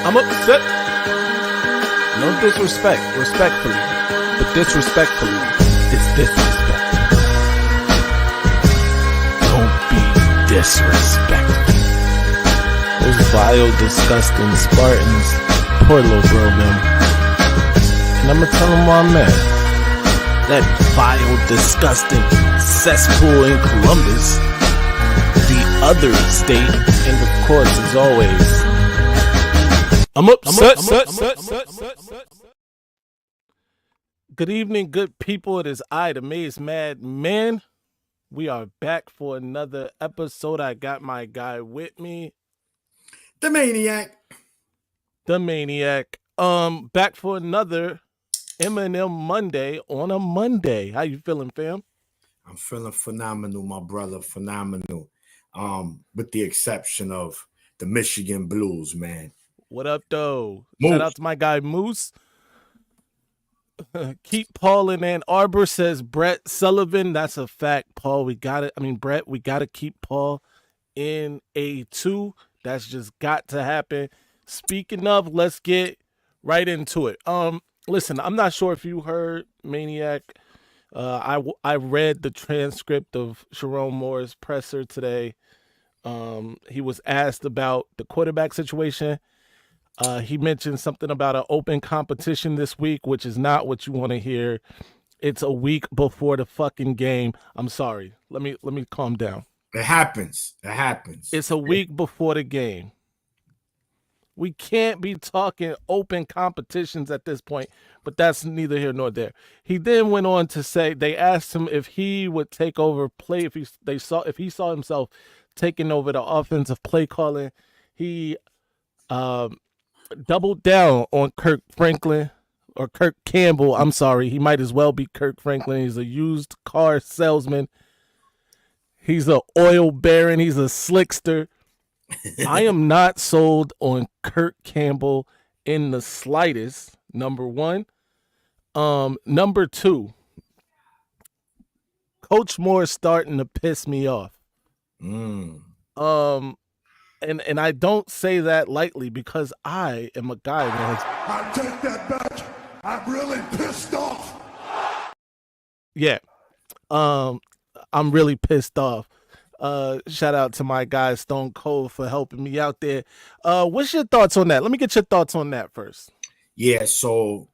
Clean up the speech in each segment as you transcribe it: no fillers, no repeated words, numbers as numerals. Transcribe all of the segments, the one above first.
I'm upset. No disrespect, respectfully. But disrespectfully, it's disrespect. Don't be disrespectful. Those vile, disgusting Spartans. Poor little bro, man. And I'ma tell him why I'm mad. That vile, disgusting cesspool in Columbus. The other state, and of course, as always, I'm upset. Good evening, good people. It is I, the Maize Mad Man. We are back for another episode. I got my guy with me, the Maniac. Back for another M&M Monday on a Monday. How you feeling, fam? I'm feeling phenomenal, my brother. Phenomenal. With the exception of the Michigan Blues, man. What up, though? Moose. Shout out to my guy Moose. Keep Paul in Ann Arbor, says Brett Sullivan. That's a fact, Paul. Brett, we gotta keep Paul in A2. That's just got to happen. Speaking of, let's get right into it. Listen, I'm not sure if you heard, Maniac. I read the transcript of Sharon Moore's presser today. He was asked about the quarterback situation. He mentioned something about an open competition this week, which is not what you want to hear. It's a week before the fucking game. I'm sorry. Let me calm down. It happens. It's a week before the game. We can't be talking open competitions at this point, but that's neither here nor there. He then went on to say they asked him if he would take over play if he saw himself taking over the offensive play calling. He doubled down on Kirk Campbell. I'm sorry. He might as well be Kirk Franklin. He's a used car salesman. He's an oil baron. He's a slickster. I am not sold on Kirk Campbell in the slightest, number one. Number two, Coach Moore is starting to piss me off. And I don't say that lightly because I am a guy that I take that back. I'm really pissed off. Yeah. I'm really pissed off. Shout out to my guy Stone Cold for helping me out there. What's your thoughts on that? Let me get your thoughts on that first. Yeah, so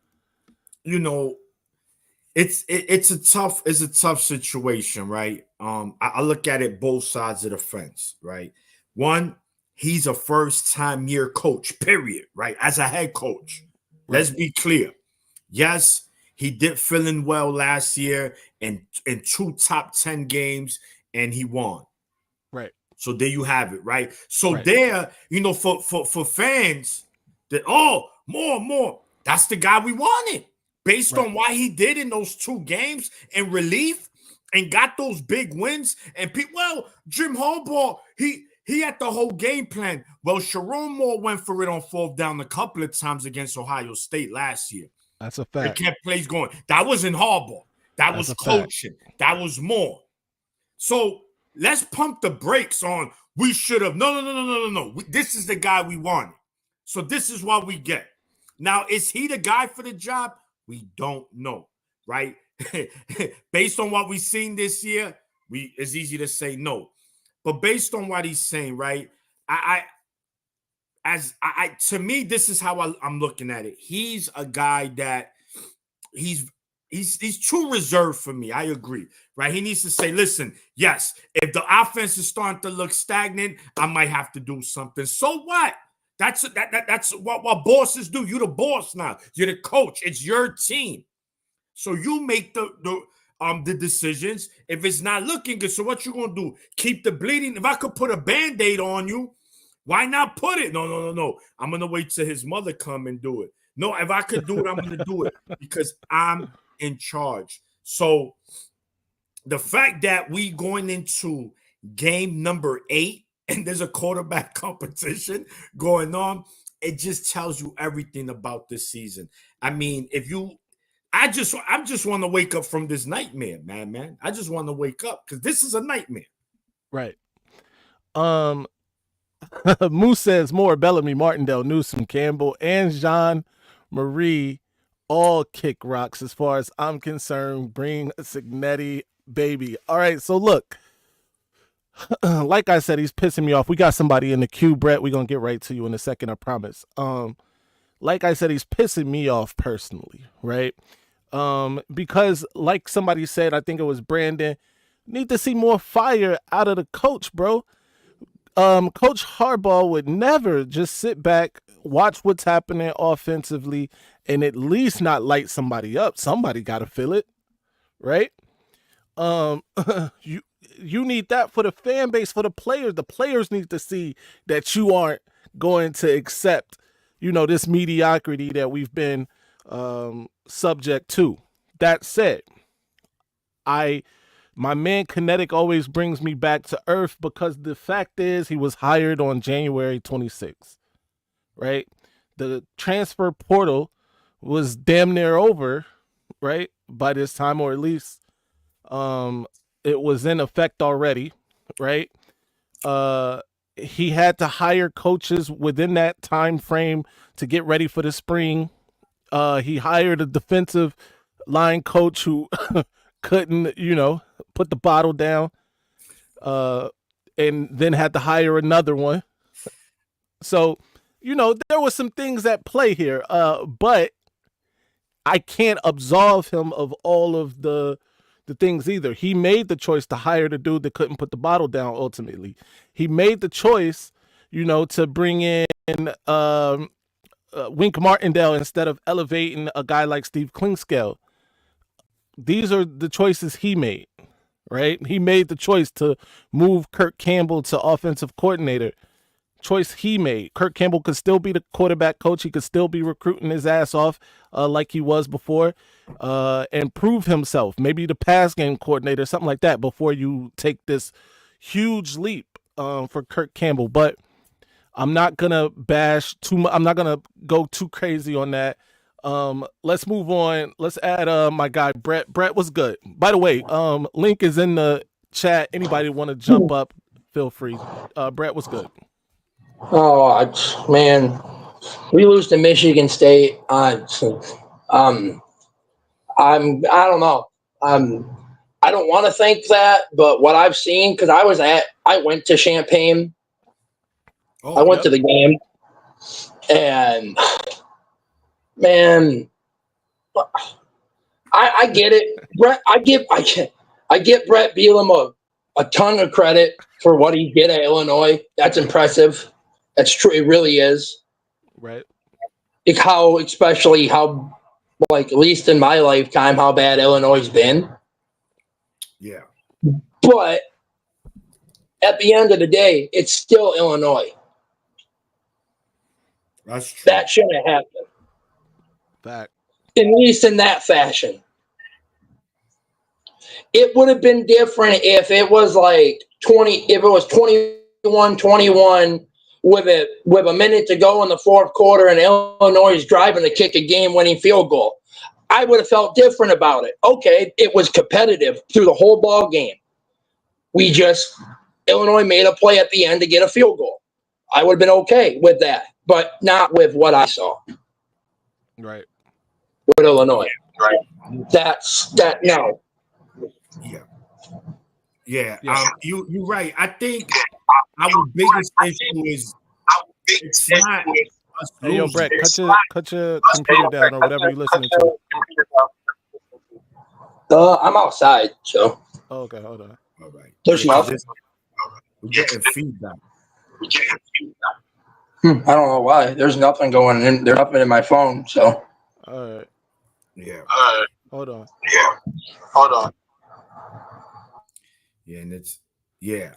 it's a tough situation, right? I look at it both sides of the fence, right? One, he's a first-time year coach, period, right? As a head coach. Right. Let's be clear. Yes, he did fill in well last year in 2 top 10 games, and he won. Right. So there you have it, right? So right. There, for fans that, more, that's the guy we wanted based right. on what he did in those 2 games in relief and got those big wins. And Jim Harbaugh, he had the whole game plan. Well, Sharon Moore went for it on 4th down a couple of times against Ohio State last year. That's a fact. They kept plays going. That wasn't Harbaugh. That was coaching. Fact. That was Moore. So let's pump the brakes on we should have. No. This is the guy we wanted. So this is what we get. Now, is he the guy for the job? We don't know, right? Based on what we've seen this year, it's easy to say no. But based on what he's saying, right? To me, this is how I'm looking at it. He's a guy that he's too reserved for me. I agree, right? He needs to say, listen, yes, if the offense is starting to look stagnant, I might have to do something. So what? That's what bosses do. You're the boss now. You're the coach. It's your team. So you make the decisions. If it's not looking good, so what you gonna do? Keep the bleeding? If I could put a Band-Aid on you, why not put it? No. I'm gonna wait till his mother come and do it. No, if I could do it, I'm gonna do it because I'm in charge. So the fact that we going into game number 8 and there's a quarterback competition going on, it just tells you everything about this season. I mean, I just want to wake up from this nightmare, man. I just want to wake up because this is a nightmare. Right. Moose says more Bellamy, Martindale, Newsom, Campbell, and Jean Marie all kick rocks as far as I'm concerned. Bring Signetti, baby. All right, so look, like I said, he's pissing me off. We got somebody in the queue, Brett. We're gonna get right to you in a second, I promise. Like I said, he's pissing me off personally, right? Because like somebody said, I think it was Brandon, need to see more fire out of the coach, bro. Coach Harbaugh would never just sit back, watch what's happening offensively, and at least not light somebody up. Somebody got to feel it, right? Um, you need that for the fan base, for the players. The players need to see that you aren't going to accept, this mediocrity that we've been subject to. That said, my man Kinetic always brings me back to earth because the fact is he was hired on January 26th, right? The transfer portal was damn near over, right? By this time, or at least it was in effect already, right? He had to hire coaches within that time frame to get ready for the spring. He hired a defensive line coach who couldn't, put the bottle down, and then had to hire another one. So, there were some things at play here, but I can't absolve him of all of the things either. He made the choice to hire the dude that couldn't put the bottle down ultimately. He made the choice, to bring in Wink Martindale instead of elevating a guy like Steve Klingscale. These are the choices he made, right? He made the choice to move Kirk Campbell to offensive coordinator. Choice he made. Kirk Campbell could still be the quarterback coach. He could still be recruiting his ass off like he was before, and prove himself. Maybe the pass game coordinator, something like that, before you take this huge leap for Kirk Campbell. But I'm not gonna bash too much. I'm not gonna go too crazy on that. Let's move on. Let's add my guy Brett. Brett was good. By the way, link is in the chat. Anybody want to jump up? Feel free. Brett was good. Oh, man, we lose to Michigan State. I don't know. I don't want to think that, but what I've seen, because I went to Champaign. I went to the game, and man, I get it. Brett, I get Brett Bielema a ton of credit for what he did at Illinois. That's impressive. That's true. It really is. Right. Especially how, at least in my lifetime, how bad Illinois has been. Yeah. But at the end of the day, it's still Illinois. That's true. That shouldn't happen. Fact. At least in that fashion. It would have been different if it was like 21-21 with a minute to go in the fourth quarter and Illinois is driving to kick a game-winning field goal. I would have felt different about it. Okay, it was competitive through the whole ball game. Illinois made a play at the end to get a field goal. I would have been okay with that, but not with what I saw. Right. With Illinois. Right. No. Yeah. You're right. I think our biggest issue is it's not us Hey, yo, losing. Brett, cut your computer down or whatever you're listening to. I'm outside, so. Oh, okay, hold on. All right. There's nothing. We're getting feedback. I don't know why. There's nothing going in. There's nothing in my phone, so. All right. Yeah. Hold on. Yeah, and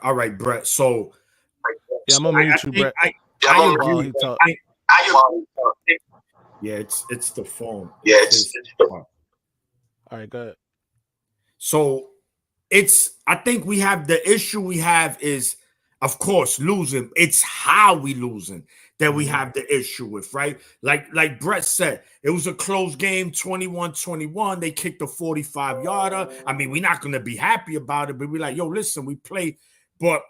all right, Brett. So Yeah, I'm gonna mute you, Brett. I While agree. he talk. Yeah, it's the phone. Yeah, it's All right, go ahead. So I think the issue we have is, of course, losing. It's how we losing that we have the issue with, right? Like Brett said, it was a close game, 21-21. They kicked a 45-yarder. I mean, we're not going to be happy about it, but we're like, yo, listen, we play. But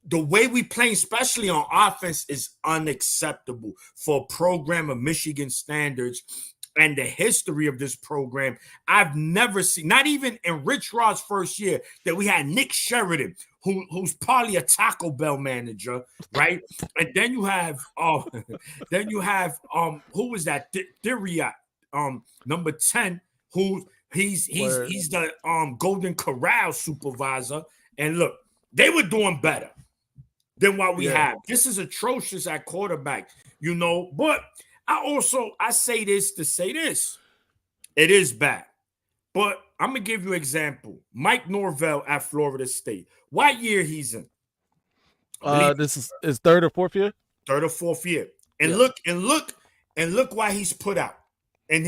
the way we play, especially on offense, is unacceptable for a program of Michigan standards and the history of this program. I've never seen, not even in Rich Rod's first year, that we had Nick Sheridan, who's probably a Taco Bell manager, right? And then you have who was that? Theriot, number 10, who he's the Golden Corral supervisor. And look, they were doing better than what we have. This is atrocious at quarterback, you know. But I say this to say this. It is bad. But I'm going to give you an example. Mike Norvell at Florida State. What year he's in? This is his third or fourth year? Third or fourth year. And look why he's put out. And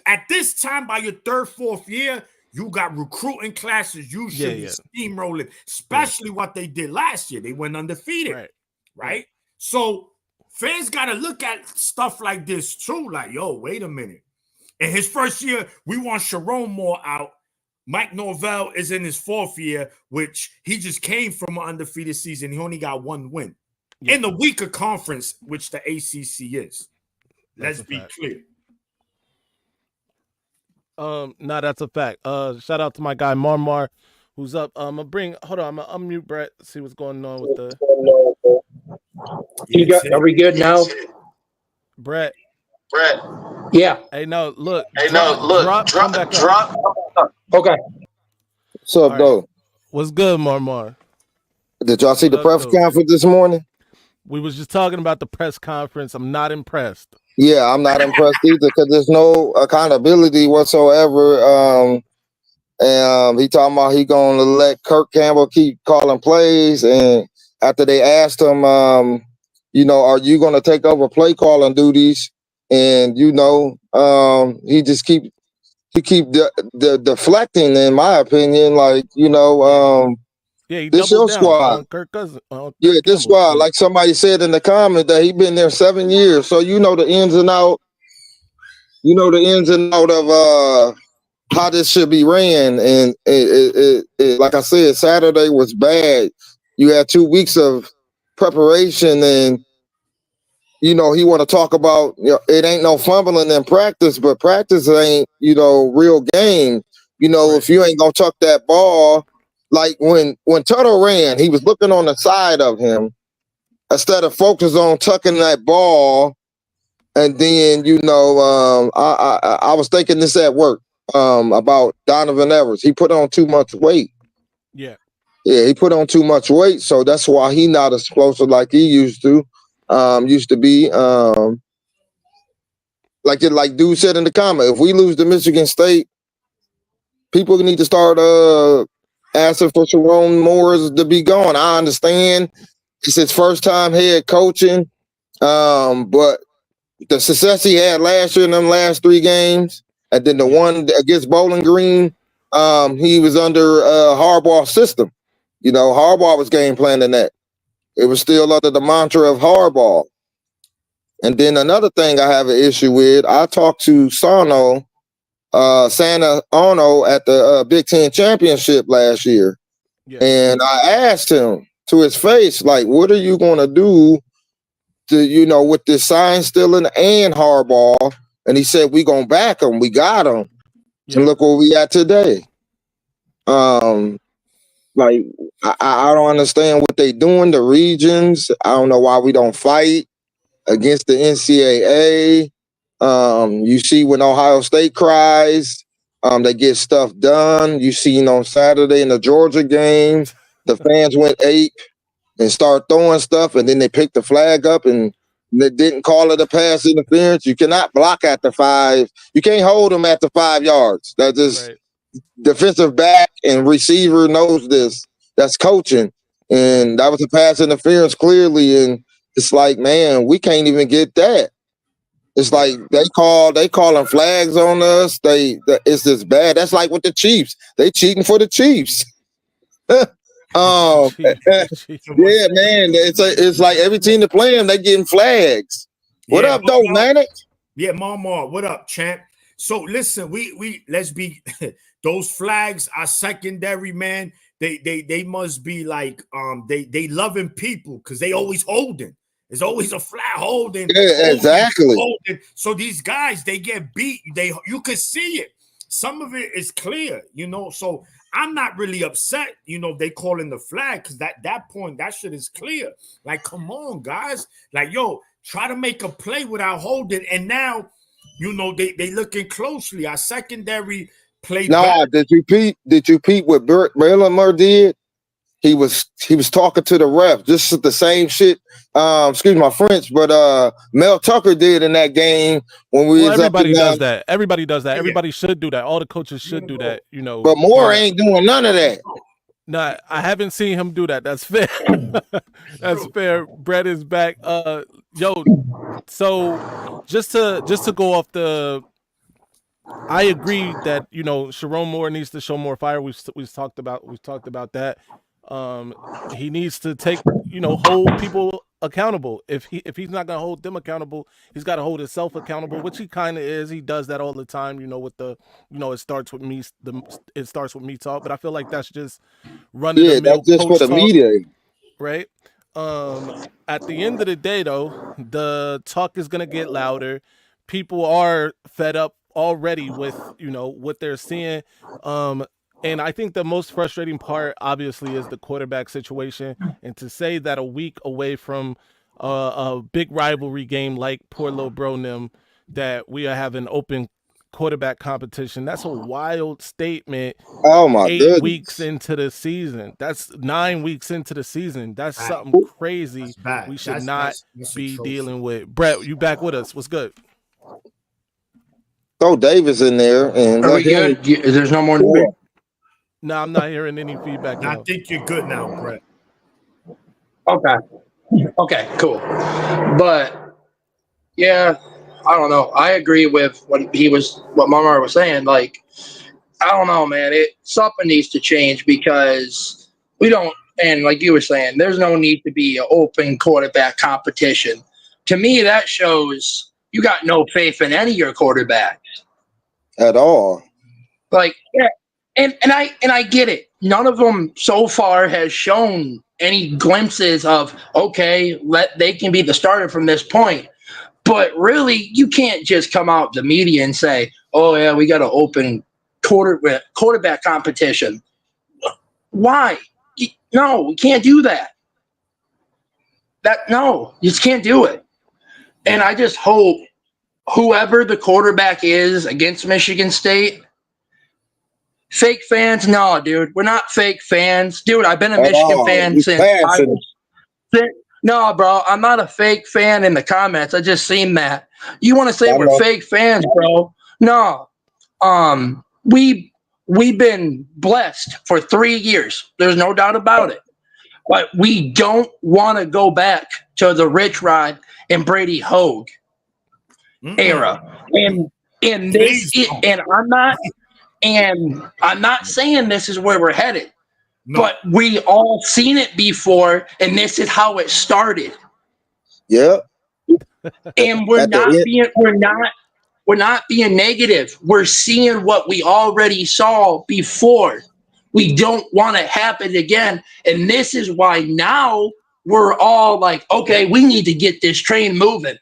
at this time, by your third, fourth year, you got recruiting classes. You should be steamrolling, especially what they did last year. They went undefeated, right? So fans got to look at stuff like this too. Like, yo, wait a minute. In his first year, we want Sharon Moore out. Mike Norvell is in his fourth year, which he just came from an undefeated season. He only got one win in the weaker conference, which the ACC is. Let's be clear. No, that's a fact. Shout out to my guy Marmar, who's up. I'm gonna unmute Brett, see what's going on with the. Are we good now? Brett. Yeah. Hey, no, look. Drop. Okay. What's up, though? What's good, Marmar? Did y'all see the press conference this morning? We was just talking about the press conference. I'm not impressed. Yeah, I'm not impressed either because there's no accountability whatsoever. And he talking about he gonna let Kirk Campbell keep calling plays, and after they asked him, are you gonna take over play calling duties? And he just keep deflecting. In my opinion, this your squad. Kirk Cousins. This squad, like somebody said in the comment that he been there 7 years, so the ins and out. The ins and out of how this should be ran. And it like I said, Saturday was bad. You had 2 weeks of preparation, and he want to talk about it ain't no fumbling in practice, but practice ain't real game. If you ain't gonna tuck that ball. Like when Tuttle ran, he was looking on the side of him instead of focus on tucking that ball. And then, I was thinking this at work about Donovan Evers. He put on too much weight. Yeah, he put on too much weight, so that's why he not as explosive like he used to be. Like dude said in the comment, if we lose to Michigan State, people need to start asking for Sharon Moore to be gone. I understand it's his first time head coaching, but the success he had last year in them last 3 games, and then the one against Bowling Green, he was under Harbaugh's system. Harbaugh was game planning that. It was still under the mantra of Harbaugh. And then another thing I have an issue with, I talked to Santa Ono at the Big Ten Championship last year. Yeah. And I asked him to his face, like, what are you going to do to, with this sign stealing and Harbaugh? And he said, we going to back him. We got him. Yeah. And look where we at today. I don't understand what they doing, the regions. I don't know why we don't fight against the NCAA. You see when Ohio State cries, they get stuff done. You seen on Saturday in the Georgia game, the fans went ape and start throwing stuff, and then they picked the flag up and they didn't call it a pass interference. You cannot block at the 5. You can't hold them at the 5 yards. That's just defensive back and receiver knows this. That's coaching. And that was a pass interference clearly. And it's like, man, we can't even get that. It's like they calling flags on us. It's just bad. That's like with the Chiefs. They cheating for the Chiefs. Yeah, man. It's like every team that play them, they getting flags. What up, though, Manic? Yeah, Mama. What up, champ? So listen, we let's be those flags are secondary, man. they must be like they loving people because they always holding. There's always a flat holding. Yeah, exactly. Holding. So these guys, they get beat. You can see it. Some of it is clear, So I'm not really upset, they calling the flag because that point, that shit is clear. Like, come on, guys. Like, yo, try to make a play without holding. And now, they looking closely. Our secondary played. Nah, did you peep what Berlamer did? He was talking to the ref. This is the same shit. Excuse my French, but Mel Tucker did in that game when we was everybody up does that. Everybody does that. Everybody should do that. All the coaches should do that, But Moore ain't doing none of that. Nah, I haven't seen him do that. That's fair. That's fair. Brett is back. Yo, so just to go off I agree that Sharon Moore needs to show more fire. We've talked about that. He needs to hold people accountable. If he's not gonna hold them accountable, he's got to hold himself accountable, which he kind of is. He does that all the time. With the it starts with me. It starts with me talk. But I feel like that's just running. Yeah, that's just for the media, right? At the end of the day, though, the talk is gonna get louder. People are fed up already with what they're seeing. And I think the most frustrating part, obviously, is the quarterback situation. And to say that a week away from a big rivalry game like poor little bro Nim, that we are having open quarterback competition, that's a wild statement. Oh my 8 weeks into the season. That's 9 weeks into the season. That's something crazy we should not be dealing with. Brett, you back with us. What's good? Throw Davis in there. And are we good? There's no more debate? No, I'm not hearing any feedback now. I think you're good now, Brett. Okay, cool. But yeah, I don't know. I agree with what Marmar was saying. Like, I don't know, man. Something needs to change because we don't. And like you were saying, there's no need to be an open quarterback competition. To me, that shows you got no faith in any of your quarterbacks at all. Like, yeah. And I get it. None of them so far has shown any glimpses of, okay, they can be the starter from this point. But really, you can't just come out the media and say, oh, yeah, we got an open quarterback competition. Why? No, we can't do that. No, you just can't do it. And I just hope whoever the quarterback is against Michigan State, fake fans? No, dude. We're not fake fans. Dude, I've been a Michigan fan since I was. No, bro. I'm not a fake fan in the comments. I just seen that. You want to say we're fake fans, bro? No. We've been blessed for 3 years. There's no doubt about it. But we don't want to go back to the Rich Rod and Brady Hogue era. And I'm not saying this is where we're headed, but we all seen it before, and this is how it started. Yeah. And we're not being negative. We're seeing what we already saw before. We don't want it to happen again. And this is why now we're all like, okay, we need to get this train moving.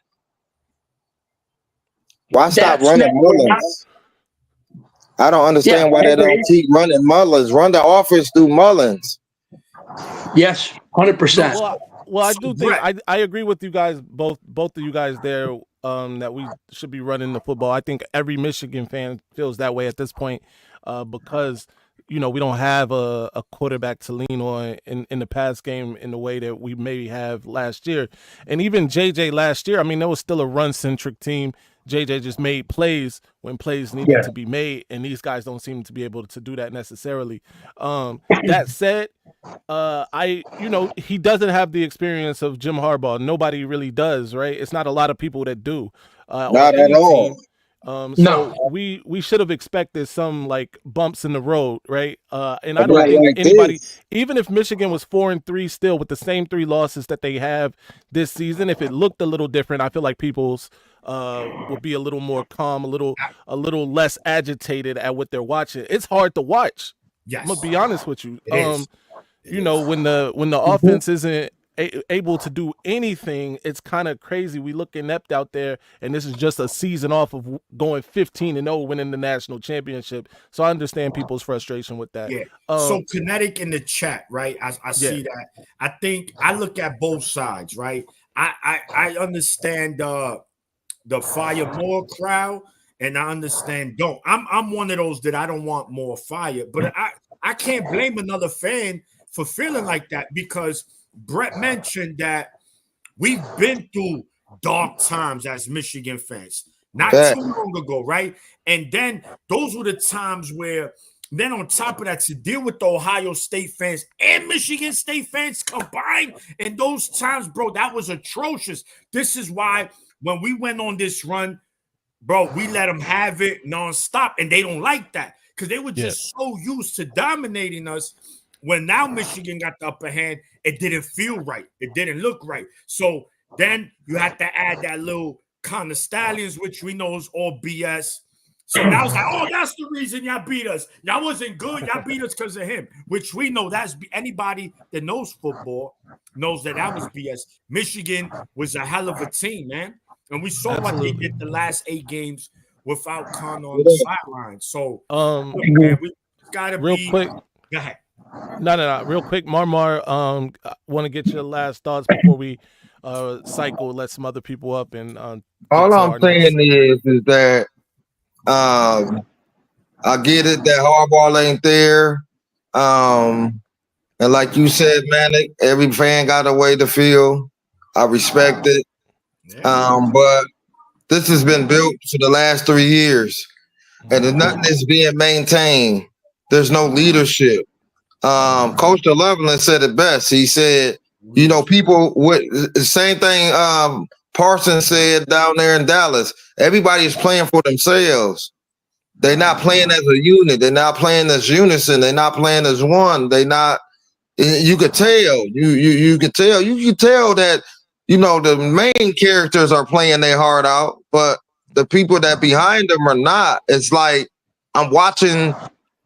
Why stop running Mullins? I don't understand why they don't keep running Mullins. Run the offense through Mullins. Yes, 100%. Well, I do think I agree with you guys, both of you guys there, that we should be running the football. I think every Michigan fan feels that way at this point, because we don't have a quarterback to lean on in the pass game in the way that we maybe have last year. And even JJ last year, I mean, there was still a run-centric team. JJ just made plays when plays needed to be made, and these guys don't seem to be able to do that necessarily. That said, he doesn't have the experience of Jim Harbaugh. Nobody really does, right? It's not a lot of people that do. Not at all. So we should have expected some like bumps in the road, right? And I don't think anybody, even if Michigan was 4-3 still with the same 3 losses that they have this season, if it looked a little different, I feel like people's will be a little more calm, a little less agitated at what they're watching. It's hard to watch. Yes. I'm gonna be honest with you. It is. You know, when the offense isn't able to do anything, it's kind of crazy. We look inept out there, and this is just a season off of going 15-0, winning the national championship. So I understand people's frustration with that. Yeah. So Kinetic in the chat, right? I see that. I think I look at both sides, right? I understand the fire more crowd, and I understand don't. I'm one of those that I don't want more fire, but I can't blame another fan for feeling like that, because Brett mentioned that we've been through dark times as Michigan fans not too long ago, right? And then those were the times where then on top of that, to deal with the Ohio State fans and Michigan State fans combined in those times, bro, that was atrocious. This is why when we went on this run, bro, we let them have it nonstop, and they don't like that because they were just so used to dominating us. When now Michigan got the upper hand, it didn't feel right. It didn't look right. So then you have to add that little kind of stallions, which we know is all BS. So now it's like, oh, that's the reason y'all beat us. Y'all wasn't good. Y'all beat us because of him, which we know that's anybody that knows football knows that was BS. Michigan was a hell of a team, man. And we saw what they did the last 8 games without Connor on the sideline. So, man, we got to be quick. Go ahead. No. Real quick, Marmar, I want to get your last thoughts before we cycle, let some other people up. And all I'm saying is that I get it that Harbaugh ain't there. And like you said, Manic, every fan got a way to feel. I respect it. But this has been built for the last 3 years, and nothing is being maintained. There's no leadership. Coach Loveland said it best. He said, you know, people with the same thing Parsons said down there in Dallas. Everybody is playing for themselves. They're not playing as a unit. They're not playing as unison. They're not playing as one. They're not. You could tell. You could tell. You could tell that, you know, the main characters are playing their heart out, but the people that behind them are not. It's like I'm watching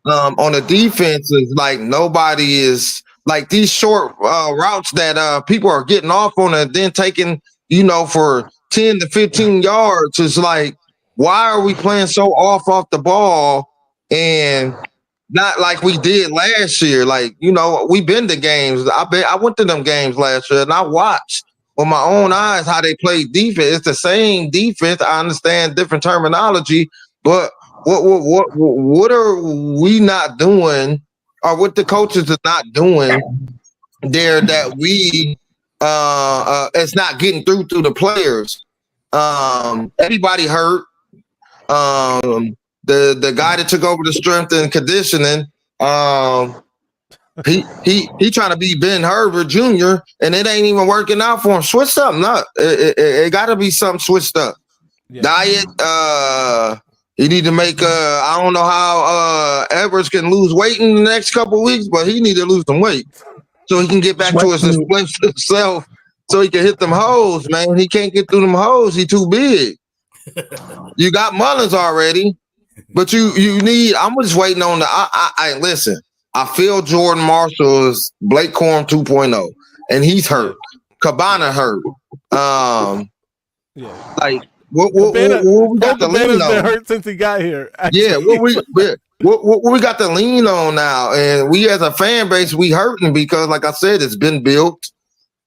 on the defense. Is like nobody is like these short routes that people are getting off on and then taking, you know, for 10 to 15 yards. It's like, why are we playing so off the ball and not like we did last year? Like, you know, we've been to games. I went to them games last year and I watched with my own eyes how they play defense. It's the same defense. I understand different terminology, but what are we not doing, or what the coaches are not doing there that we it's not getting through to the players? Everybody hurt. The guy that took over the strength and conditioning, he trying to be Ben Herbert Jr. and it ain't even working out for him. Switch something up. It got to be something switched up. Diet. You need to make. I don't know how Edwards can lose weight in the next couple of weeks, but he need to lose some weight so he can get back to his explosive self. So he can hit them hoes, man. He can't get through them hoes. He too big. You got Mullins already, but you need. I'm just waiting on the. I listen. I feel Jordan Marshall is Blake Corum 2.0, and he's hurt. Cabana hurt. Like what we got to lean on? Been hurt since he got here. Actually. Yeah, what we got to lean on now, and we as a fan base, we hurting because, like I said, it's been built.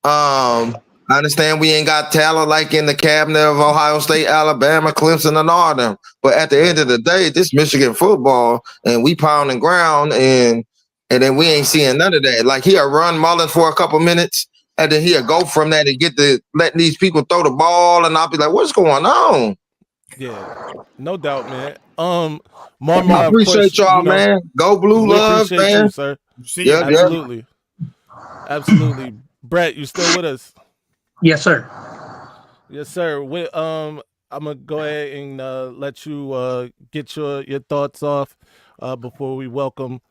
I understand we ain't got talent like in the cabinet of Ohio State, Alabama, Clemson, and all them. But at the end of the day, this Michigan football, and we pounding ground, and then we ain't seeing none of that. Like he'll run Mullins for a couple minutes, and then he'll go from that and get to letting these people throw the ball, and I'll be like, what's going on? Yeah, no doubt, man. Marmar, I appreciate y'all, man. Go Blue Love, man. You, sir. Absolutely. Absolutely. Brett, you still with us? Yes, sir. Yes, sir. I'm gonna go ahead and let you get your thoughts off before we welcome.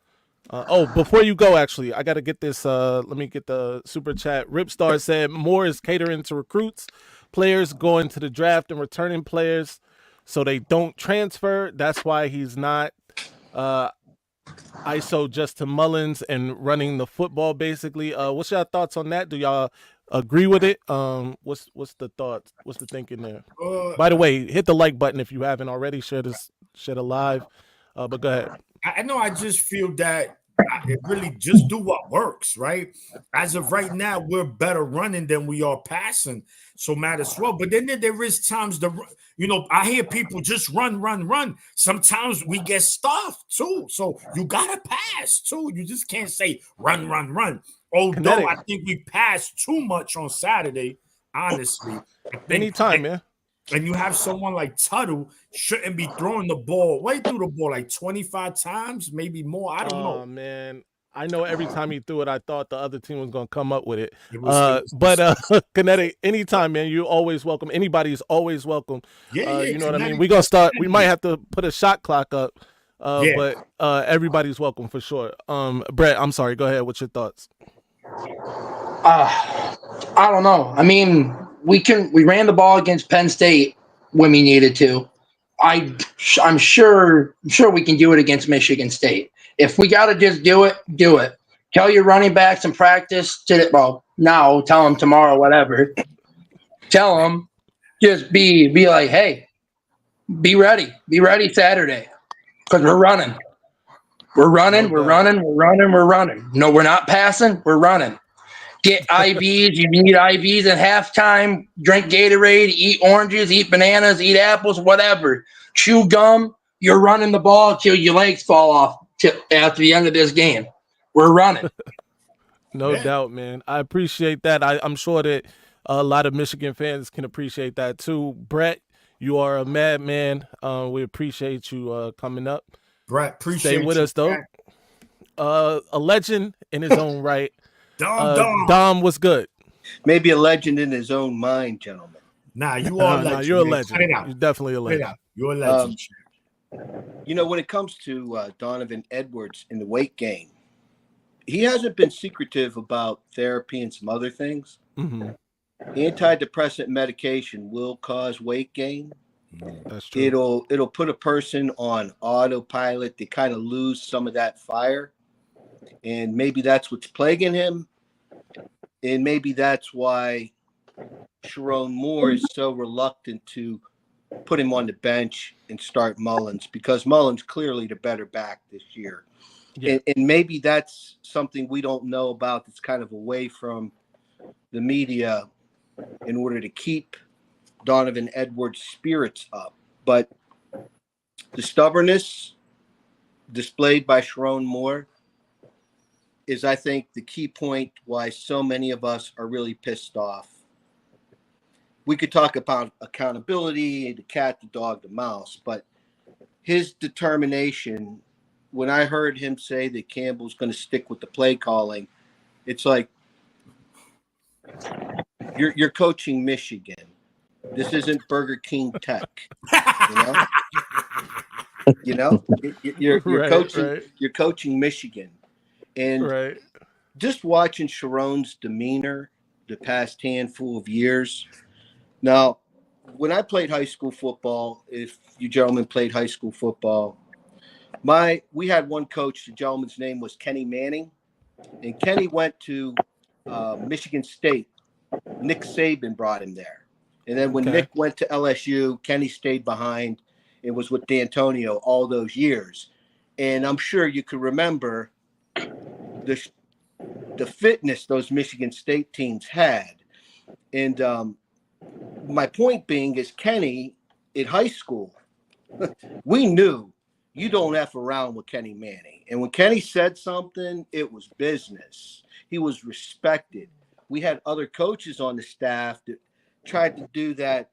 Before you go, actually, I gotta get this. Let me get the super chat. Ripstar said Moore is catering to recruits, players going to the draft and returning players, so they don't transfer. That's why he's not. ISO just to Mullins and running the football basically. What's your thoughts on that? Do y'all agree with it? What's the thoughts? What's the thinking there? By the way, hit the like button if you haven't already. Share the live. But go ahead. I know. I just feel that it really just do what works, right? As of right now, we're better running than we are passing, so might as well. But then there is times I hear people just run, run, run. Sometimes we get stuffed too, so you gotta pass too. You just can't say run, run, run. Although I think we passed too much on Saturday, honestly. I think Anytime, man. And you have someone like Tuttle shouldn't be throwing the ball. Why he threw the ball like 25 times, maybe more? I don't know. Man. I know every time he threw it, I thought the other team was going to come up with it. But Kinetic, anytime, man, you're always welcome. Anybody's always welcome. Yeah, you know what I mean? We're going to start. We might have to put a shot clock up, but everybody's welcome for sure. Brett, I'm sorry. Go ahead. What's your thoughts? I don't know. I mean, we ran the ball against Penn State when we needed to. I'm sure we can do it against Michigan State. If we got to just do it, do it. Tell your running backs in practice now, tell them tomorrow, whatever. Tell them, just be like, hey, be ready Saturday, because we're running. We're running. No, we're not passing. We're running. Get IVs. You need IVs at halftime. Drink Gatorade. Eat oranges. Eat bananas. Eat apples. Whatever. Chew gum. You're running the ball till your legs fall off after the end of this game. We're running. No doubt, man. I appreciate that. I'm sure that a lot of Michigan fans can appreciate that too. Brett, you are a madman. We appreciate you coming up. Brett, appreciate Stay with us though. A legend in his own right. Dom was good. Maybe a legend in his own mind, gentlemen. Nah, you are a legend. Nah, you're a legend. You're definitely a legend. You're a legend. When it comes to Donovan Edwards in the weight gain, he hasn't been secretive about therapy and some other things. Mm-hmm. Antidepressant medication will cause weight gain. That's true. It'll put a person on autopilot. They kind of lose some of that fire. And maybe that's what's plaguing him. And maybe that's why Sharon Moore is so reluctant to put him on the bench and start Mullins, because Mullins clearly the better back this year. Yeah. And maybe that's something we don't know about that's kind of away from the media in order to keep Donovan Edwards' spirits up. But the stubbornness displayed by Sharon Moore is, I think, the key point why so many of us are really pissed off. We could talk about accountability, the cat, the dog, the mouse, but his determination, when I heard him say that Campbell's going to stick with the play calling, it's like you're coaching Michigan. This isn't Burger King Tech, You're coaching Michigan. And just watching Sharon's demeanor the past handful of years. Now, when I played high school football, if you gentlemen played high school football, we had one coach, the gentleman's name was Kenny Manning, and Kenny went to Michigan State. Nick Saban brought him there. And then when Nick went to LSU, Kenny stayed behind and was with D'Antonio all those years. And I'm sure you could remember the fitness those Michigan State teams had. And my point being is, Kenny, in high school, we knew you don't F around with Kenny Manning. And when Kenny said something, it was business. He was respected. We had other coaches on the staff that tried to do that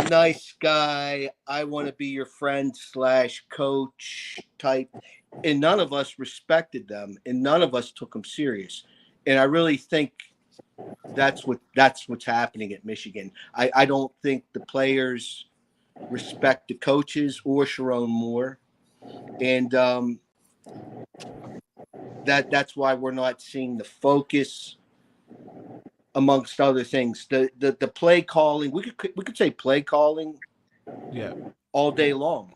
nice guy, I want to be your friend / coach type. And none of us respected them, and none of us took them serious. And I really think that's what's happening at Michigan. I don't think the players respect the coaches or Sharon Moore. And that's why we're not seeing the focus, amongst other things. The play calling, we could say play calling all day long.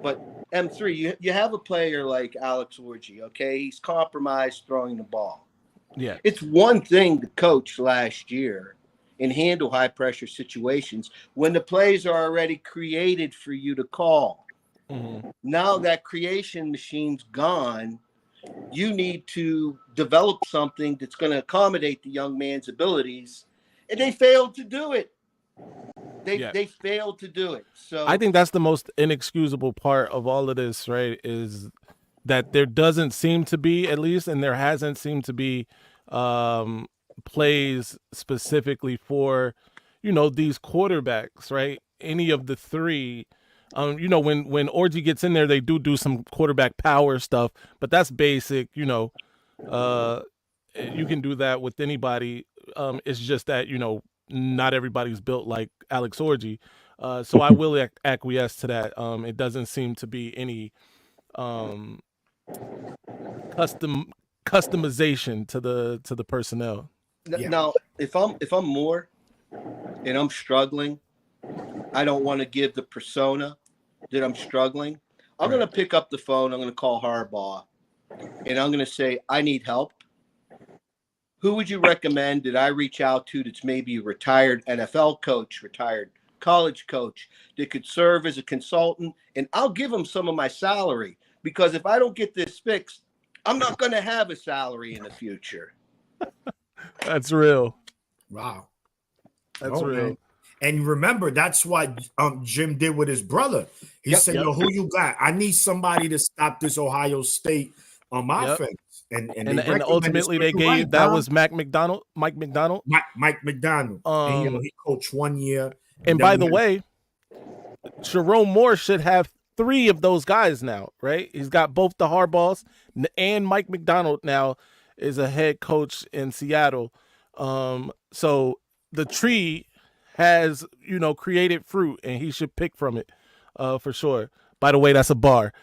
But M3, you have a player like Alex Orji, okay? He's compromised throwing the ball. Yeah. It's one thing to coach last year and handle high-pressure situations when the plays are already created for you to call. Mm-hmm. Now that creation machine's gone, you need to develop something that's going to accommodate the young man's abilities, and they failed to do it. They failed to do it. So I think that's the most inexcusable part of all of this, right? Is that there doesn't seem to be, at least, and there hasn't seemed to be plays specifically for, these quarterbacks, right? Any of the three. When Orgy gets in there, they do some quarterback power stuff, but that's basic. You can do that with anybody. It's just that not everybody's built like Alex Orgy. So I will acquiesce to that. It doesn't seem to be any customization to the personnel. now, if I'm Moore and I'm struggling, I don't want to give the persona that I'm struggling. I'm going to pick up the phone. I'm going to call Harbaugh, and I'm going to say, I need help. Who would you recommend that I reach out to that's maybe a retired NFL coach, retired college coach that could serve as a consultant? And I'll give them some of my salary, because if I don't get this fixed, I'm not going to have a salary in the future. That's real. Wow. That's real. Man. And remember, that's what Jim did with his brother. He said, yo, who you got? I need somebody to stop this Ohio State offense. And ultimately they gave that was Mike McDonald. Mike McDonald. And he coached 1 year. And by the way, Sharon Moore should have 3 of those guys now, right? He's got both the Harbaughs, and Mike McDonald now is a head coach in Seattle. So the tree has, created fruit, and he should pick from it for sure. By the way, that's a bar.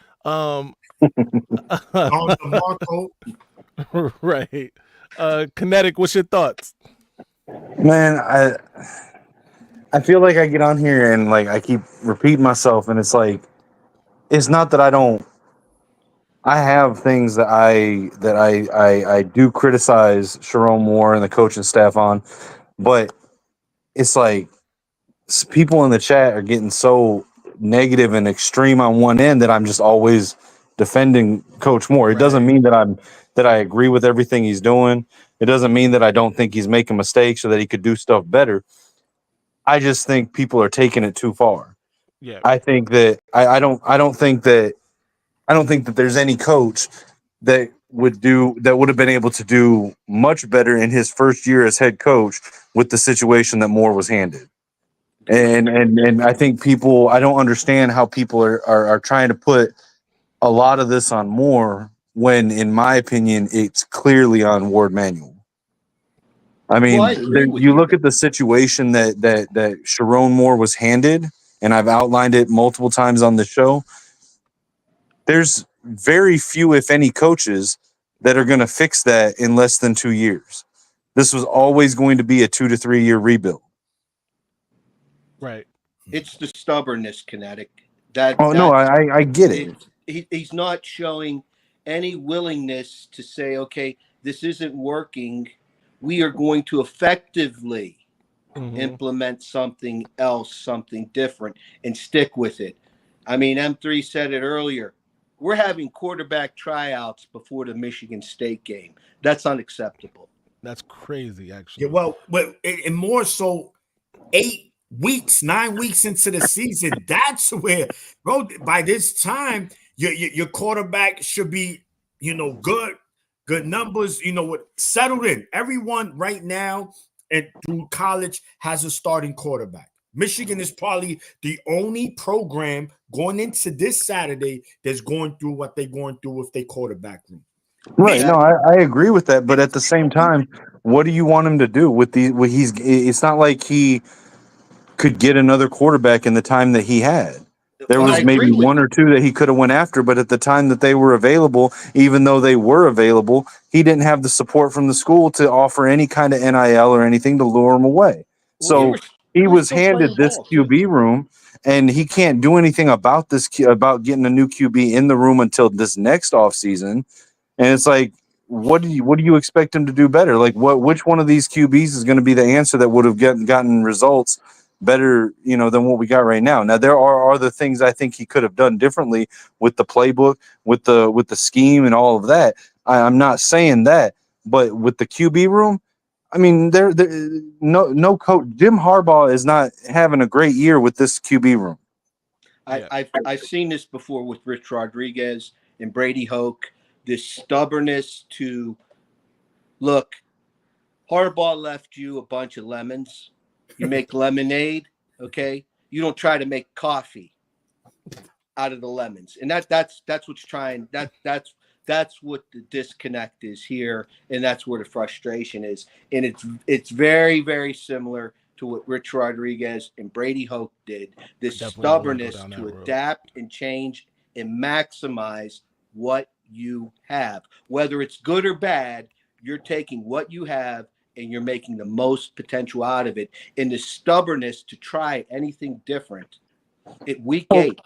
Right. Kinetic, what's your thoughts? Man, I feel like I get on here and like I keep repeating myself, and it's like, it's not that I have things that I do criticize Sharon Moore and the coaching staff on, but it's like people in the chat are getting so negative and extreme on one end that I'm just always defending Coach Moore. It doesn't mean that I agree with everything he's doing. It doesn't mean that I don't think he's making mistakes or that he could do stuff better. I just think people are taking it too far. Yeah. I think that I don't think that there's any coach that would have been able to do much better in his first year as head coach with the situation that Moore was handed. And I think I don't understand how people are trying to put a lot of this on Moore when, in my opinion, it's clearly on Ward Manuel. I mean, you look at the situation that Sharon Moore was handed, and I've outlined it multiple times on the show. There's very few, if any, coaches that are going to fix that in less than 2 years. This was always going to be a 2 to 3 year rebuild. Right. It's the stubbornness, Kinetic. I get it. He's not showing any willingness to say, okay, this isn't working. We are going to effectively implement something else, something different, and stick with it. I mean, M3 said it earlier. We're having quarterback tryouts before the Michigan State game. That's unacceptable. That's crazy, actually. Yeah, well, and more so 9 weeks into the season, that's where, bro, by this time, your quarterback should be, good numbers, settled in. Everyone right now and through college has a starting quarterback. Michigan is probably the only program going into this Saturday that's going through what they're going through with their quarterback room. Right. No, I agree with that. But at the same time, what do you want him to do with it's not like he could get another quarterback in the time that he had. There was maybe one or two that he could have went after, but at the time that they were available, even though they were available, he didn't have the support from the school to offer any kind of NIL or anything to lure him away. So he was handed this QB room, and he can't do anything about about getting a new QB in the room until this next offseason. And it's like, what do you expect him to do better? Like, which one of these QBs is going to be the answer that would have gotten results better, than what we got right now? Now, there are other things I think he could have done differently with the playbook, with the scheme, and all of that. I'm not saying that, but with the QB room, I mean, no coach. Jim Harbaugh is not having a great year with this QB room. I've seen this before with Rich Rodriguez and Brady Hoke. This stubbornness to look. Harbaugh left you a bunch of lemons. You make lemonade, okay? You don't try to make coffee out of the lemons, and that's what's trying. That's what the disconnect is here, and that's where the frustration is. And it's very, very similar to what Rich Rodriguez and Brady Hoke did. This stubbornness to adapt and change and maximize what you have. Whether it's good or bad, you're taking what you have and you're making the most potential out of it. And the stubbornness to try anything different at week 8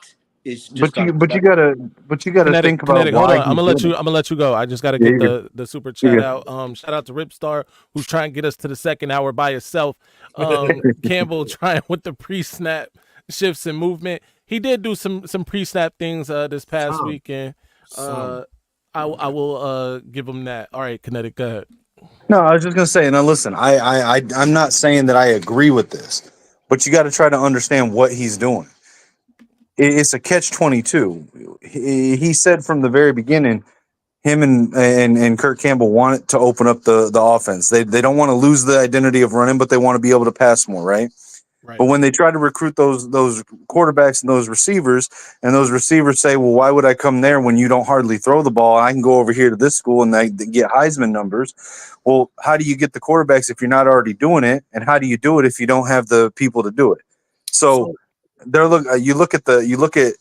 is just but you gotta think about Kinetic, why. hold on. I'm gonna let you go. I just gotta get the super chat out. Shout out to Ripstar, who's trying to get us to the second hour by himself. Campbell trying with the pre-snap shifts and movement. He did do some pre-snap things this past weekend. I will give him that. All right, Kinetic, go ahead. No, I was just gonna say. Now, listen, I'm not saying that I agree with this, but you got to try to understand what he's doing. It's a catch-22. He said from the very beginning, him and Kirk Campbell wanted to open up the offense. They don't want to lose the identity of running, but they want to be able to pass more, right? But when they try to recruit those quarterbacks and those receivers say, well, why would I come there when you don't hardly throw the ball? I can go over here to this school and they get Heisman numbers. Well, how do you get the quarterbacks if you're not already doing it? And how do you do it if you don't have the people to do it? So you look at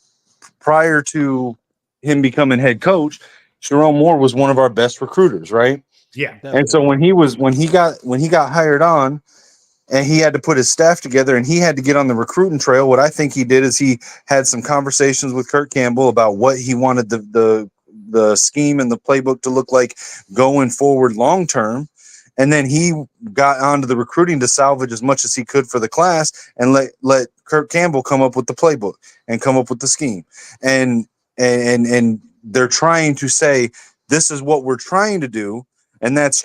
prior to him becoming head coach, Jerome Moore was one of our best recruiters, right? Yeah. Definitely. And so when he got hired on, and he had to put his staff together and he had to get on the recruiting trail, what I think he did is he had some conversations with Kirk Campbell about what he wanted the scheme and the playbook to look like going forward long term. And then he got onto the recruiting to salvage as much as he could for the class and let Kirk Campbell come up with the playbook and come up with the scheme. And they're trying to say, this is what we're trying to do. And that's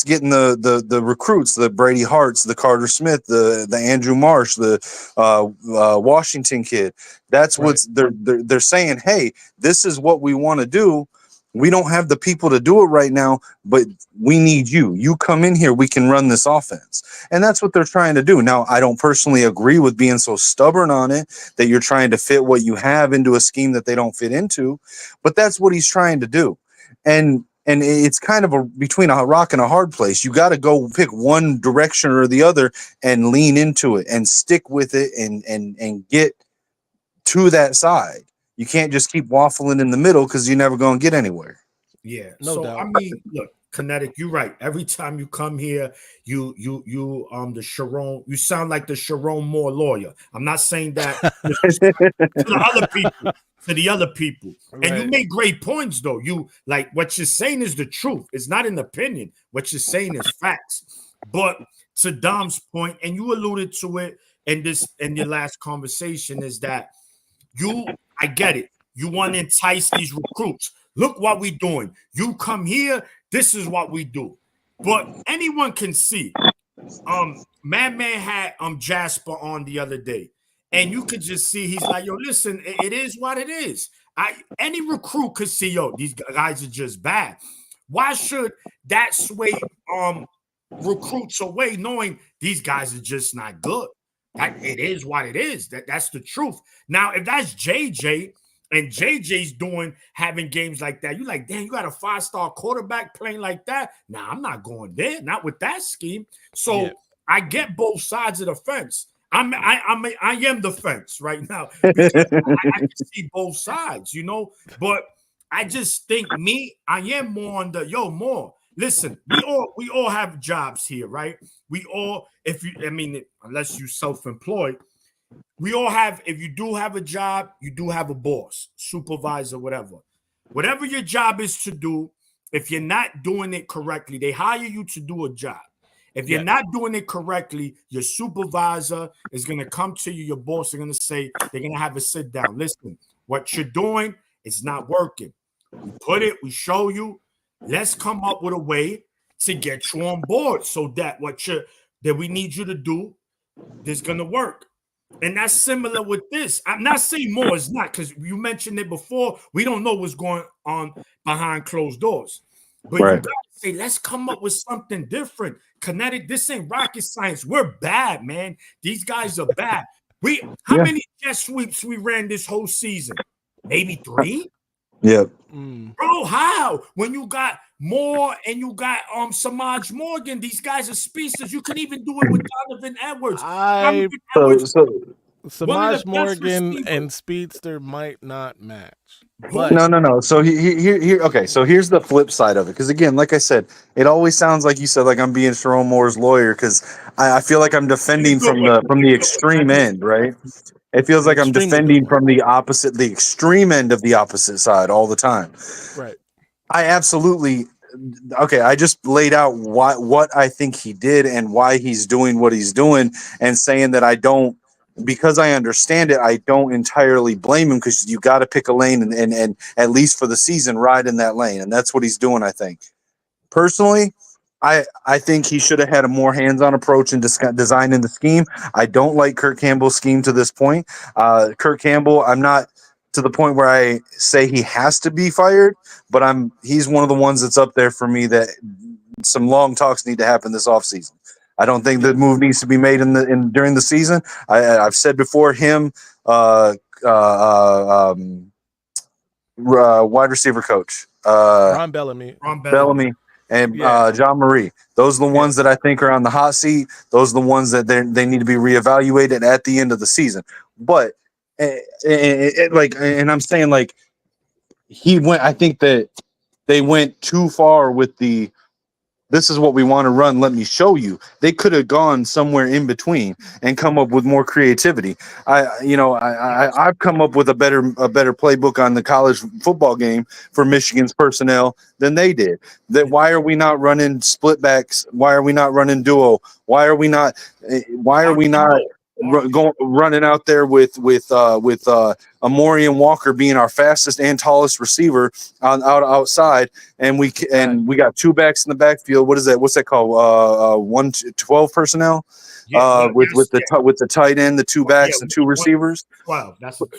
getting the recruits, the Brady Harts, the Carter Smith, the Andrew Marsh, the Washington kid. That's what they're saying. Hey, this is what we want to do. We don't have the people to do it right now, but we need you. You come in here, we can run this offense. And that's what they're trying to do. Now, I don't personally agree with being so stubborn on it that you're trying to fit what you have into a scheme that they don't fit into, but that's what he's trying to do. And it's kind of between a rock and a hard place. You got to go pick one direction or the other and lean into it and stick with it and get to that side. You can't just keep waffling in the middle because you're never going to get anywhere. Yeah. No doubt. I mean, look, Kinetic, you're right. Every time you come here, the Sharon, you sound like the Sharon Moore lawyer. I'm not saying that to the other people. And you make great points, though. You like what you're saying is the truth. It's not an opinion. What you're saying is facts. But to Dom's point, and you alluded to it in your last conversation, is that I get it. You want to entice these recruits. Look what we're doing. You come here, this is what we do. But anyone can see. Madman had Jasper on the other day, and you could just see he's like, yo, listen, it is what it is. Any recruit could see, yo, these guys are just bad. Why should that sway recruits away, knowing these guys are just not good? That it is what it is. That's the truth. Now, if that's JJ and JJ's having games like that, you're like, damn, you got a 5-star quarterback playing like that. Nah, I'm not going there. Not with that scheme. So I get both sides of the fence. I am the fence right now. I can see both sides, But I just think I am more on the more. Listen, we all have jobs here, right? We all, unless you self-employed, we all have, if you do have a job, you do have a boss, supervisor, whatever. Whatever your job is to do, if you're not doing it correctly, they hire you to do a job. If you're not doing it correctly, your supervisor is going to come to you, your boss are going to say, they're going to have a sit down. Listen, what you're doing is not working. We put it, we show you. Let's come up with a way to get you on board so that that we need you to do is going to work. And that's similar with this. I'm not saying more is not, because you mentioned it before. We don't know what's going on behind closed doors. But you got to say, let's come up with something different. Kinetic, this ain't rocket science. We're bad, man. These guys are bad. How many jet sweeps we ran this whole season? Maybe 3? Yeah. Bro, how? When you got Moore and you got Samaj Morgan, these guys are speedsters. You can even do it with Donovan Edwards. Samaj Morgan and speedster might not match. But no. So here. Okay. So here's the flip side of it. Because again, like I said, it always sounds like you said, like I'm being Sharon Moore's lawyer, because I feel like I'm defending from the extreme end, right? It feels like I'm defending from the extreme end of the opposite side all the time. Right. I absolutely. Okay, I just laid out what I think he did and why he's doing what he's doing, and saying that I don't, because I understand it, I don't entirely blame him, because you got to pick a lane and at least for the season ride in that lane, and that's what he's doing. I think personally, I think he should have had a more hands-on approach in designing the scheme. I don't like Kurt Campbell's scheme to this point. Kurt Campbell, I'm not to the point where I say he has to be fired, but he's one of the ones that's up there for me that some long talks need to happen this offseason. I don't think the move needs to be made during the season. I've said before, him, wide receiver coach, Ron Bellamy. And John Marie. Those are the ones that I think are on the hot seat. Those are the ones that they need to be reevaluated at the end of the season. But and I'm saying, like, I think that they went too far with this is what we want to run, let me show you. They could have gone somewhere in between and come up with more creativity. I've come up with a better playbook on the college football game for Michigan's personnel than they did. Why are we not running split backs? Why are we not running duo? Why are we not running out there with Amori and Walker being our fastest and tallest receiver outside, and we got 2 backs in the backfield. What is that? What's that called? 12 personnel. With the tight end, the 2 backs, and 2 receivers. 12. That's 12.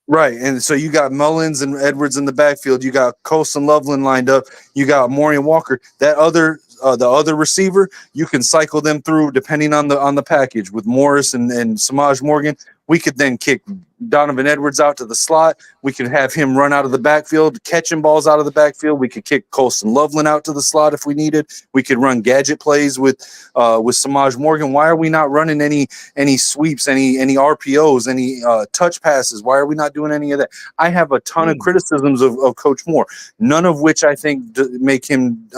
Right, and so you got Mullins and Edwards in the backfield. You got Colson Loveland lined up. You got Amori and Walker. That the other receiver, you can cycle them through depending on the package. With Morris and Samaj Morgan, we could then kick Donovan Edwards out to the slot. We could have him run out of the backfield, catching balls out of the backfield. We could kick Colson Loveland out to the slot if we needed. We could run gadget plays with Samaj Morgan. Why are we not running any sweeps, any RPOs, any touch passes? Why are we not doing any of that? I have a ton of criticisms of Coach Moore, none of which I think make him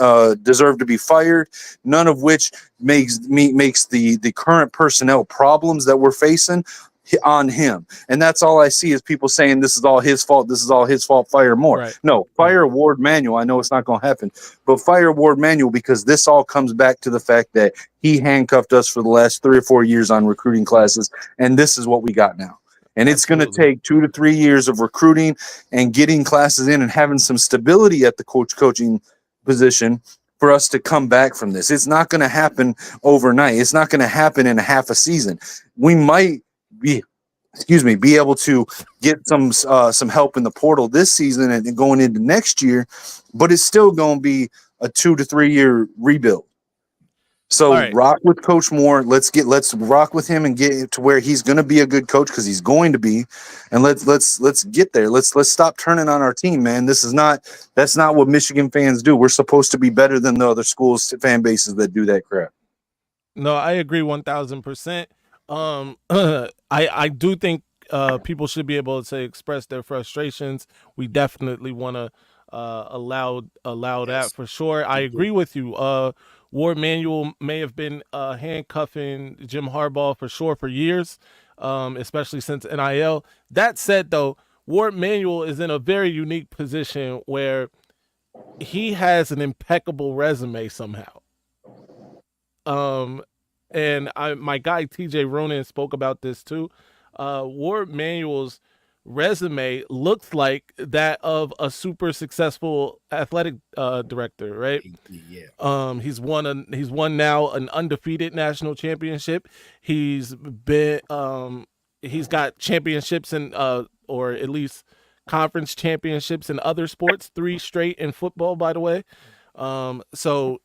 deserve to be fired. None of which makes the current personnel problems that we're facing on him. And that's all I see is people saying this is all his fault. This is all his fault. Fire Moore. Right. No, fire Ward Manuel. I know it's not going to happen, but fire Ward Manuel, because this all comes back to the fact that he handcuffed us for the last 3 or 4 years on recruiting classes. And this is what we got now. And it's going to take 2 to 3 years of recruiting and getting classes in and having some stability at the coaching position for us to come back from this. It's not going to happen overnight. It's not going to happen in a half a season. We might be able to get some help in the portal this season and going into next year, but it's still going to be a 2 to 3 year rebuild. So rock with Coach Moore. Let's rock with him and get to where he's going to be a good coach, because he's going to be. And let's get there. Let's stop turning on our team, man. That's not what Michigan fans do. We're supposed to be better than the other schools' fan bases that do that crap. No, I agree 1,000%. I do think people should be able to express their frustrations. We definitely want to allow that for sure. I agree with you. Ward Manuel may have been handcuffing Jim Harbaugh for sure for years. especially since NIL. That said, though, Ward Manuel is in a very unique position where he has an impeccable resume somehow. And my guy TJ Ronan spoke about this too. Ward Manuel's resume looks like that of a super successful athletic director, right? Yeah. He's won now an undefeated national championship. He's got championships in or at least conference championships in other sports, 3 straight in football, by the way. So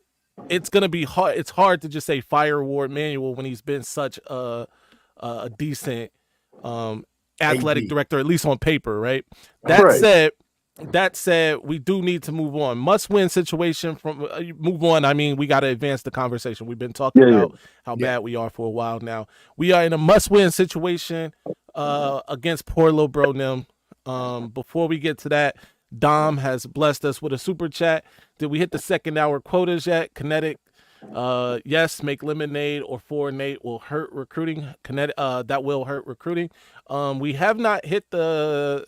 it's gonna be hard. It's hard to just say fire Ward Manuel when he's been such a decent athletic director, at least on paper, right? That said, we do need to move on. Must win situation from move on. I mean, we got to advance the conversation. We've been talking about how bad we are for a while now. We are in a must win situation against poor little bro Nim. Before we get to that, Dom has blessed us with a super chat. Did we hit the second hour quotas yet? Kinetic, yes, make lemonade or 4 Nate will hurt recruiting. Kinetic, that will hurt recruiting. We have not hit the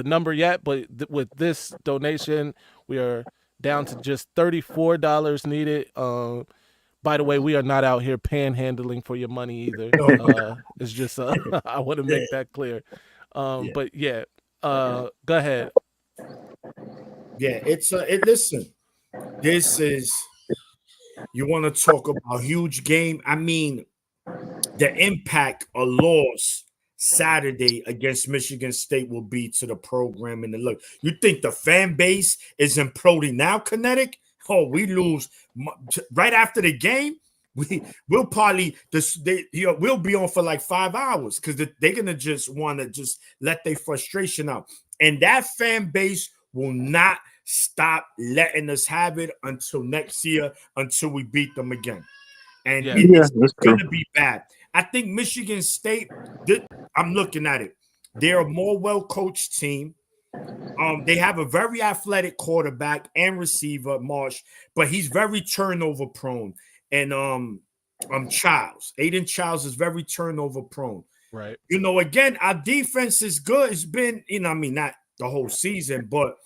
number yet, but with this donation, we are down to just $34 needed. By the way, we are not out here panhandling for your money either. It's just I want to make that clear. But yeah, go ahead. Yeah, listen, this is, you want to talk about huge game. I mean, the impact a loss Saturday against Michigan State will be to the program and the look. You think the fan base is imploding now, Kinetic? Oh, we lose right after the game. We'll probably we'll be on for like 5 hours because they're gonna just want to just let their frustration out, and that fan base will not stop letting us have it until next year, until we beat them again. And it's going to be bad. I think Michigan State, I'm looking at it, they're a more well-coached team. They have a very athletic quarterback and receiver, Marsh, but he's very turnover prone. And Childs, Aiden Childs is very turnover prone. Right. You know, again, our defense is good. It's been, not the whole season, but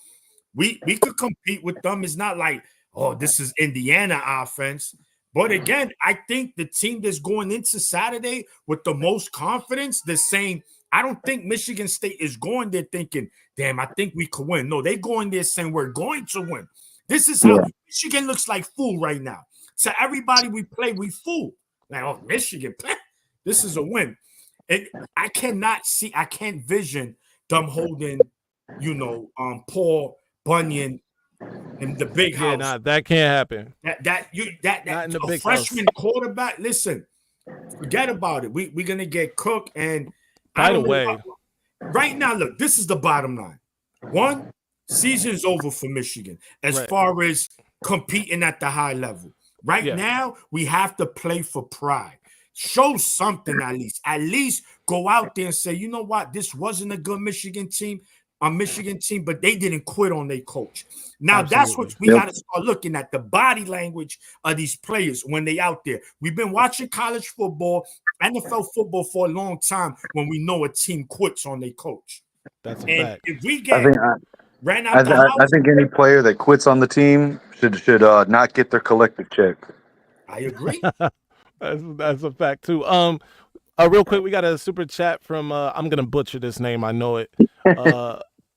we could compete with them. It's not like, oh, this is Indiana offense. But again, I think the team that's going into Saturday with the most confidence, they're saying, I don't think Michigan State is going there thinking, damn, I think we could win. No, they're going there saying we're going to win. This is how Michigan looks like fool right now. To everybody we play, we fool. Like, oh, Michigan, this is a win. And I can't vision them holding, Paul Bunyan in the big house. Yeah, nah, that can't happen. That in the big freshman house. quarterback. Listen, forget about it. We're gonna get cooked. And by the way, right now, look, this is the bottom line. One, season's over for Michigan as far as competing at the high level. Right now, we have to play for pride. Show something at least. At least go out there and say, you know what, this wasn't a good Michigan team, but they didn't quit on their coach. Now, that's what we got to start looking at, the body language of these players when they out there. We've been watching college football, NFL football for a long time when we know a team quits on their coach. That's a fact. If we get ran out I think any player that quits on the team should not get their collective check. I agree. That's a fact too. Real quick, we got a super chat from I'm gonna butcher this name, I know it.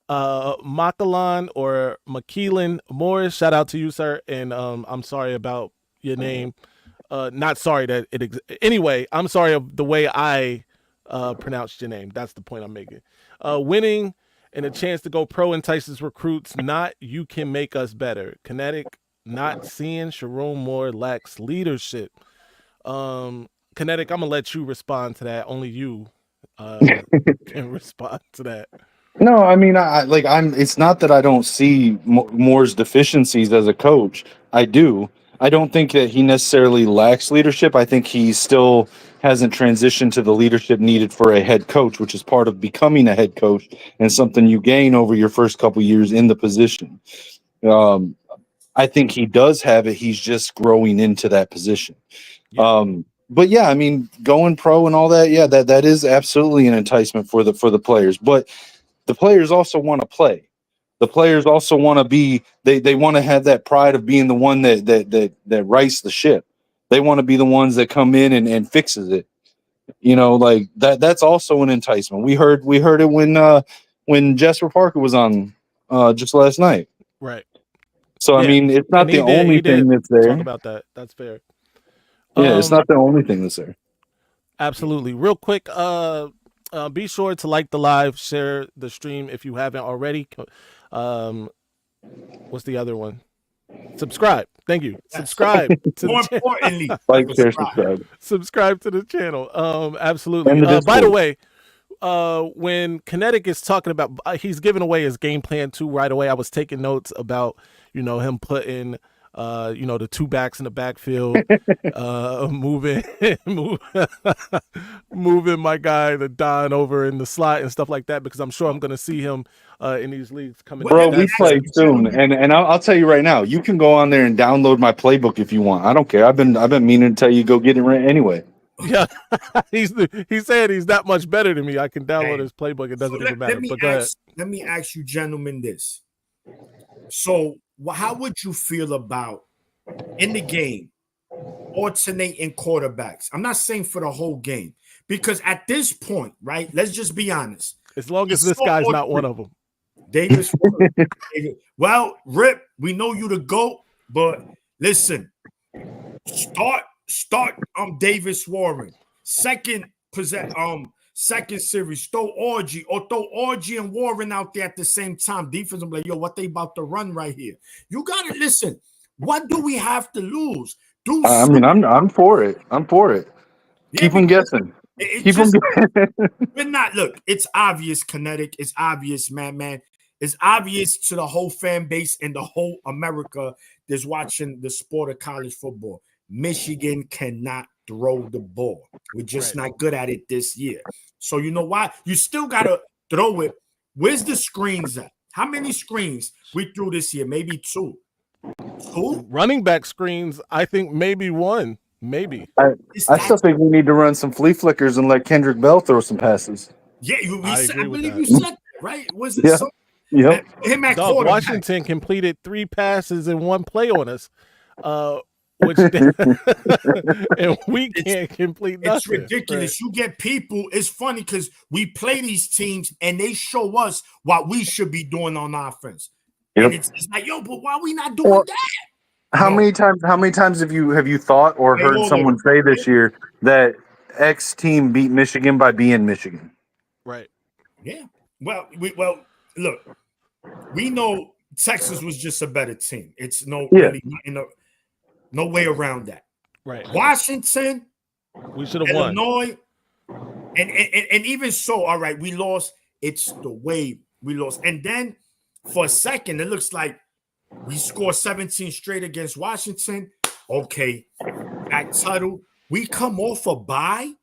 Makalan or McKeelan Morris. Shout out to you, sir. And I'm sorry about your name. Not sorry that it anyway, I'm sorry of the way I pronounced your name. That's the point I'm making. Winning and a chance to go pro entices recruits, not you can make us better. Kinetic, not seeing Sharon Moore lacks leadership. Kinetic, I'm gonna let you respond to that. Only you can respond to that. No, I mean, it's not that I don't see Moore's deficiencies as a coach. I do. I don't think that he necessarily lacks leadership. I think he still hasn't transitioned to the leadership needed for a head coach, which is part of becoming a head coach and something you gain over your first couple years in the position. I think he does have it. He's just growing into that position. Yeah. but yeah, I mean, going pro and all that, yeah, that is absolutely an enticement for the players. But the players also want to play. The players also want to be. They want to have that pride of being the one that rights the ship. They want to be the ones that come in and fixes it. You know, like that. That's also an enticement. We heard it when Jasper Parker was on just last night. Right. So I Yeah. mean, it's not And the only he thing did that's talk there. about that. That's fair. Yeah, it's not the only thing that's there. Absolutely. Real quick, be sure to like the live, share the stream if you haven't already. What's the other one? Subscribe. Thank you. Subscribe to More the importantly, Like, share, subscribe. subscribe. subscribe to the channel. Absolutely. And the By the Discord. way, when Kinetic is talking about, he's giving away his game plan too right away. I was taking notes about, him putting, the two backs in the backfield, moving, moving my guy, the Don, over in the slot and stuff like that, because I'm sure I'm going to see him in these leagues coming. Well, Bro, let me we ask play you, soon, gentlemen. and I'll tell you right now, you can go on there and download my playbook if you want. I don't care. I've been meaning to tell you go get it right anyway. Yeah, he said he's that much better than me. I can download Hey, his playbook. It So doesn't even matter. But go ahead. let me ask you, gentlemen, this. So, how would you feel about in the game alternating quarterbacks? I'm not saying for the whole game, because at this point, right? Let's just be honest. As long You as this saw guy's all not three. one of them. Davis. Well, Rip, we know you the GOAT, but listen, start Davis Warren. Second series, throw Orgy and Warren out there at the same time. Defense, I'm like, yo, what they about to run right here? You gotta listen. What do we have to lose? Do I mean, I'm for it. I'm for it. Yeah, Keep them because guessing. it Keep them just guessing. we're not. Look, it's obvious, Kinetic. It's obvious, man. It's obvious to the whole fan base and the whole America that's watching the sport of college football. Michigan cannot throw the ball. We're just not good at it this year. So you know why? You still gotta throw it. Where's the screens at? How many screens we threw this year? Maybe two. Two? Running back screens, I think maybe one. Maybe. I still think we need to run some flea flickers and let Kendrick Bell throw some passes. Yeah, I agree I with believe that. you said that, right? Was it Yeah. so? Yep. Him at Dog, quarterback. Washington completed 3 passes in one play on us, which and we can't complete nothing. It's ridiculous. You get people. It's funny because we play these teams and they show us what we should be doing on offense. Yep. And it's like, yo, but why we not doing Well, that? How No. many times have you thought or Hey, heard hold someone on. say this year that X team beat Michigan by being Michigan? Right. Yeah. Well, look, we know Texas was just a better team. It's no way around that. Right. Washington, We should have won. Illinois, and even so, all right, we lost. It's the way we lost. And then for a second, it looks like we score 17 straight against Washington. Okay, back Tuttle. We come off a bye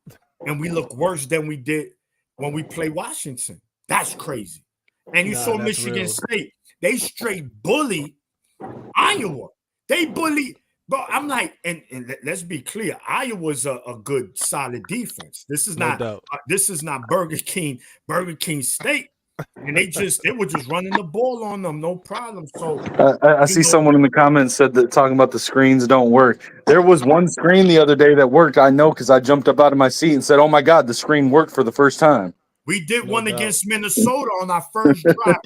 and we look worse than we did when we play Washington. That's crazy. And you saw Michigan State. They straight bully Iowa. They bully. But I'm like, and let's be clear, Iowa's a good, solid defense. This is not Burger King State. And they were just running the ball on them, no problem. So I see someone in the comments said that talking about the screens don't work. There was one screen the other day that worked. I know because I jumped up out of my seat and said, "Oh my God, the screen worked for the first time." We did one against Minnesota on our first drive.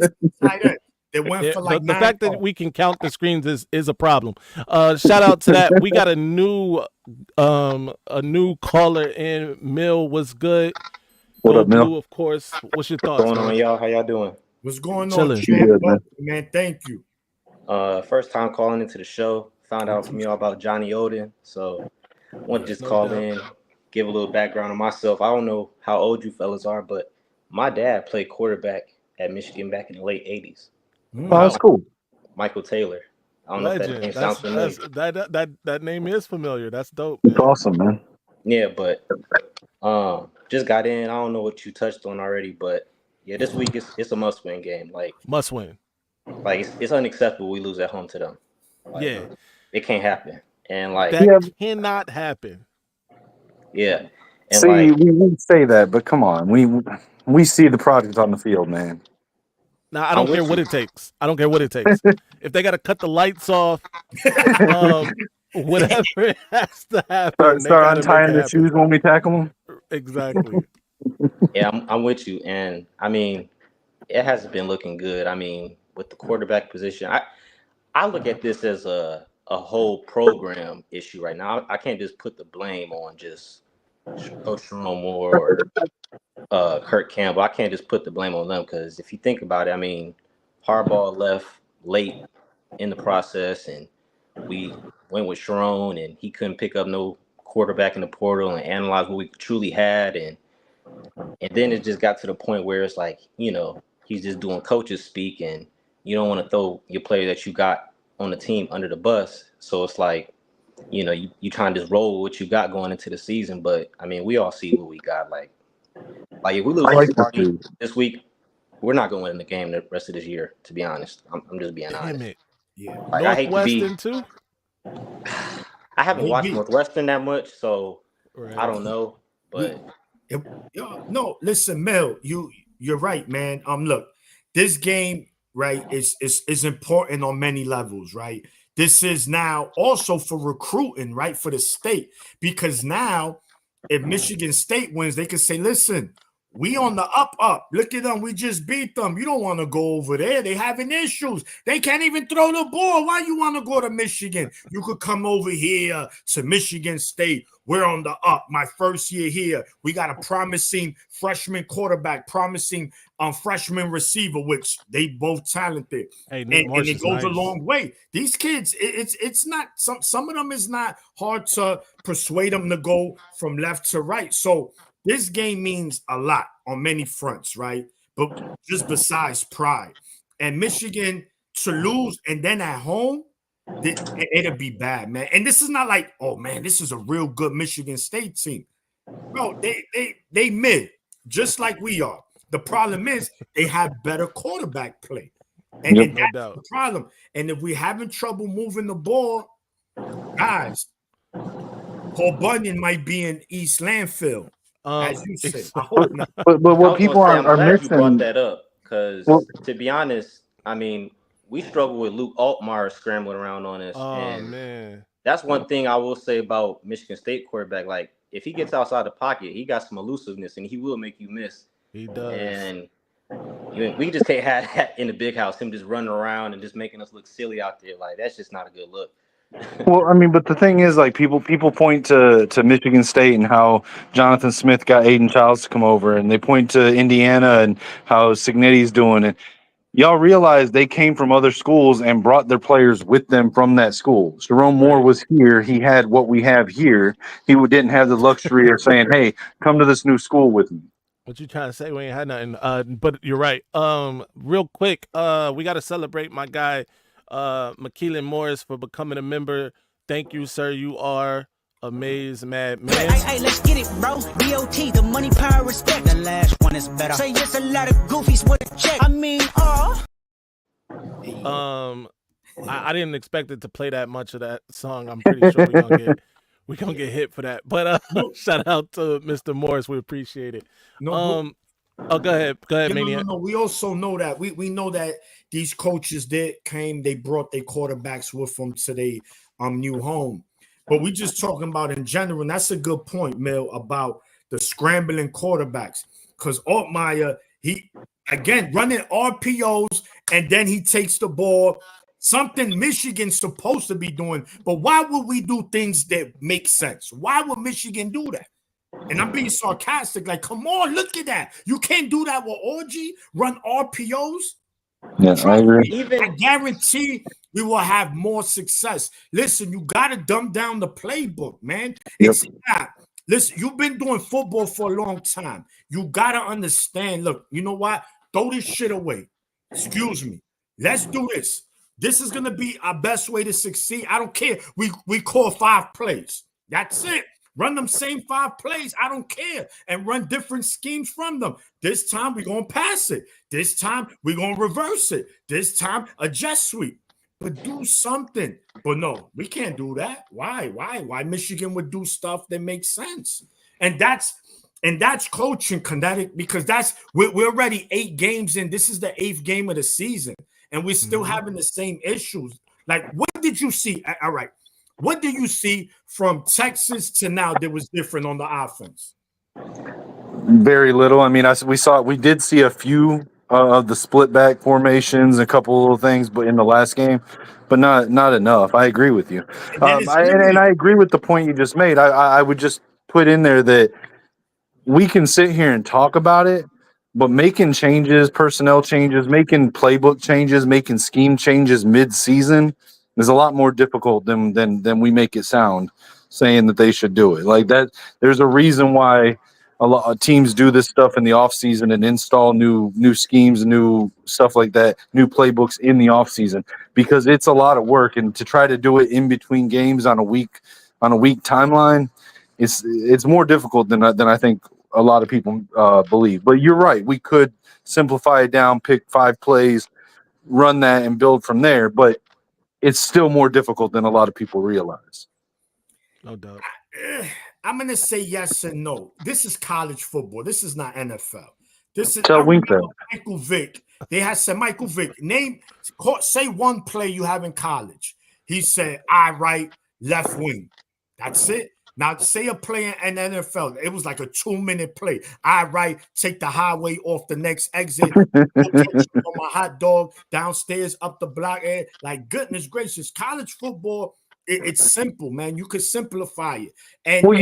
It went for like the fact that we can count the screens is a problem. Shout out to that. We got a new caller in. Mill was good. What up, Mill? Blue, of course. What's your thoughts? What's going on, y'all? How y'all doing? What's going Chilling. on, champ? Good, man? Thank you. First time calling into the show. Found out from y'all about Johnny Oden. So I want to just call in, give a little background on myself. I don't know how old you fellas are, but my dad played quarterback at Michigan back in the late 80s. Oh, that's cool. Michael Taylor. I don't know if that name sounds familiar. That name is familiar. That's dope. It's awesome, man. Yeah, but just got in. I don't know what you touched on already, but yeah, this week it's a must-win game. Like must win. Like it's unacceptable we lose at home to them. Like, yeah, it can't happen. And like that cannot happen. Yeah, and See, like we say that, but come on, we see the product on the field, man. Now I I'm don't care with what you. it takes. I don't care what it takes. If they got to cut the lights off, whatever it has to happen, they Start got to make untying it their happen. shoes when we tackle them. Exactly. Yeah, I'm with you, and I mean, it hasn't been looking good. I mean, with the quarterback position, I look at this as a whole program issue right now. I can't just put the blame on just Coach Jerome Moore or Kurt Campbell. I can't just put the blame on them because if you think about it, I mean, Harbaugh left late in the process, and we went with Sharon, and he couldn't pick up no quarterback in the portal and analyze what we truly had, and then it just got to the point where it's like, he's just doing coaches speak, and you don't want to throw your player that you got on the team under the bus. So it's like, you trying to just roll with what you got going into the season. But I mean, we all see what we got. Like if we lose I to like this somebody dude. this week, we're not going to win the game the rest of this year. To be honest, I'm just being Damn honest. it. Yeah. Like I hate to be. Northwestern too. I haven't watched Maybe. Northwestern that much, so I Right. don't know. We, But no, listen, Mel, you're right, man. Look, this game, right, is important on many levels, right? This is now also for recruiting, right, for the state, because now if Michigan State wins, they can say, listen, we on the up. Look at them. We just beat them. You don't want to go over there. They having issues. They can't even throw the ball. Why you want to go to Michigan? You could come over here to Michigan State. We're on the up. My first year here. We got a promising freshman quarterback, promising freshman receiver, which they both talented. Hey, Nick And Marsh it is goes a nice. long way. These kids, it's not some of them is not hard to persuade them to go from left to right. So this game means a lot on many fronts, right? But just besides pride. And Michigan to lose and then at home, it'll be bad, man. And this is not like, oh man, this is a real good Michigan State team. Bro, they mid, just like we are. The problem is they have better quarterback play. And, Yep. and No that's doubt. the problem. And if we're having trouble moving the ball, guys, Paul Bunyan might be in East Landfill, as you say. I hope not. But I what was gonna people say, I'm are glad you brought missing. that up Well, because, to be honest, I mean, we struggle with Luke Altmaier scrambling around on us, Oh and man, that's one thing I will say about Michigan State quarterback. Like, if he gets outside the pocket, he got some elusiveness, and he will make you miss. he does. And we just can't have that in the big house. Him just running around and just making us look silly out there. Like, that's just not a good look. well, I mean, but the thing is, like, people point to Michigan State and how Jonathan Smith got Aiden Childs to come over, and they point to Indiana and how Signetti's doing it. Y'all realize they came from other schools and brought their players with them from that school. Jerome Moore Right. was here. He had what we have here. He didn't have the luxury of saying, hey, come to this new school with me. What you trying to say? We ain't had nothing. But you're right. Real quick, we got to celebrate my guy, McKeelan Morris, for becoming a member. Thank you, sir. You are a Maize Mad Man. Hey, let's get it, bro. BOT, the money, power, respect. The last one is better. Say yes, a lot of goofies with a check. I mean, I didn't expect it to play that much of that song. I'm pretty sure we're gonna get hit for that. But shout out to Mr. Morris. We appreciate it. No, Go ahead, Maniac. no. We also know that we know that these coaches they brought their quarterbacks with them to their new home. But we just talking about in general, and that's a good point, Mel, about the scrambling quarterbacks. Because Altmaier, he again running RPOs, and then he takes the ball. Something Michigan's supposed to be doing, but why would we do things that make sense? Why would Michigan do that? And I'm being sarcastic, like, come on, look at that. You can't do that with Orgy, run RPOs. Yeah, I agree. I guarantee we will have more success. Listen, you got to dumb down the playbook, man. It's not. Listen, you've been doing football for a long time. You got to understand. Look, you know what? Throw this shit away. Excuse me. Let's do this. This is going to be our best way to succeed. I don't care. We call 5 plays. That's it. Run them same 5 plays. I don't care. And run different schemes from them. This time we're going to pass it. This time we're going to reverse it. This time a jet sweep. But do something. But no, we can't do that. Why? Why Michigan would do stuff that makes sense? And that's coaching, Kinetic, because we're already 8 games in. This is the 8th game of the season, and we're still having the same issues. Like, what did you see? All right, what did you see from Texas to now that was different on the offense? Very little. I mean, we did see a few of the split back formations, a couple little things, but in the last game, but not enough. I agree with you, And then it's and I agree with the point you just made. I would just put in there that we can sit here and talk about it, but making changes, personnel changes, making playbook changes, making scheme changes mid-season is a lot more difficult than we make it sound, saying that they should do it. Like that, there's a reason why a lot of teams do this stuff in the off season and install new schemes, new stuff like that, new playbooks in the off season, because it's a lot of work, and to try to do it in between games on a week timeline, it's more difficult than I think a lot of people believe. But you're right, we could simplify it down, pick 5 plays, run that, and build from there. But it's still more difficult than a lot of people realize. No doubt. I'm gonna say yes and no. This is college football. This is not NFL. This is Tell Wink that. Michael Vick. They had said, Michael Vick, say one play you have in college. He said, I right, left wing. That's it. Now say a play in NFL. It was like a 2-minute play. I right, take the highway off the next exit, go catch on my hot dog downstairs up the block. Like, goodness gracious, college football. It's simple, man. You could simplify it. And but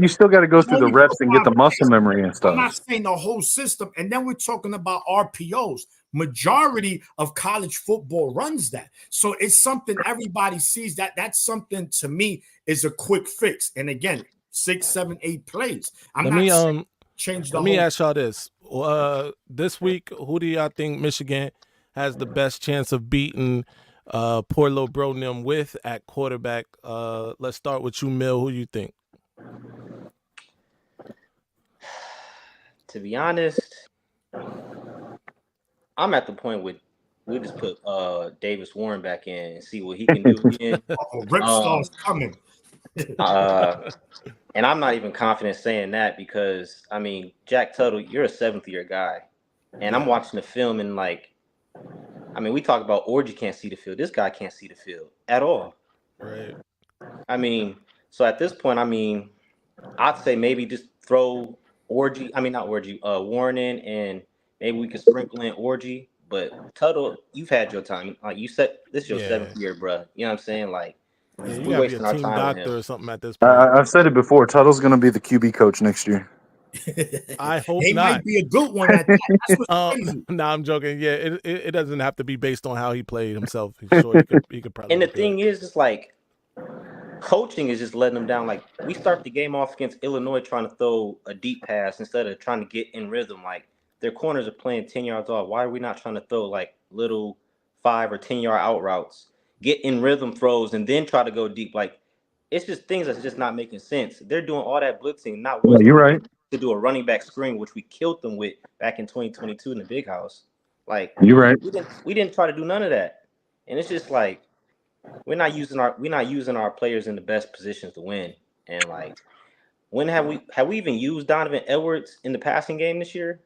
you still got to go through the reps and get the muscle memory and stuff. I'm not saying the whole system. And then we're talking about RPOs. Majority of college football runs that. So it's something everybody sees. That's something, to me, is a quick fix. And again, 6, 7, 8 plays. Let me ask y'all this. This week, who do y'all think Michigan has the best chance of beating poor little bro Nim with at quarterback? Let's start with you, Mill. Who you think? To be honest, I'm at the point with we'll just put Davis Warren back in and see what he can do again. Ripstar's coming. And I'm not even confident saying that because, I mean, Jack Tuttle, you're a 7th-year guy. And I'm watching the film and, like, I mean, we talk about Orgy can't see the field. This guy can't see the field at all. Right. I mean, so at this point, I mean, I'd say maybe just throw Warren in, and maybe we could sprinkle in Orgy. But Tuttle, you've had your time. Like you said, this is your 7th year, bro. You know what I'm saying? Like, you we're wasting our team time doctor or something at this point. I've said it before. Tuttle's going to be the QB coach next year. I hope he not. might be a good one at that. That's what's crazy. No, I'm joking. Yeah, it doesn't have to be based on how he played himself. Sure, he could probably. And the thing is, it's like coaching is just letting them down. Like, we start the game off against Illinois trying to throw a deep pass instead of trying to get in rhythm. Like, their corners are playing 10 yards off. Why are we not trying to throw like little 5 or 10-yard out routes, get in rhythm throws, and then try to go deep? Like, it's just things that's just not making sense. They're doing all that blitzing, not once. You're right. To do a running back screen, which we killed them with back in 2022 in the Big House. Like, you're right. We didn't try to do none of that, and it's just like we're not using our players in the best positions to win. And like, when have we even used Donovan Edwards in the passing game this year?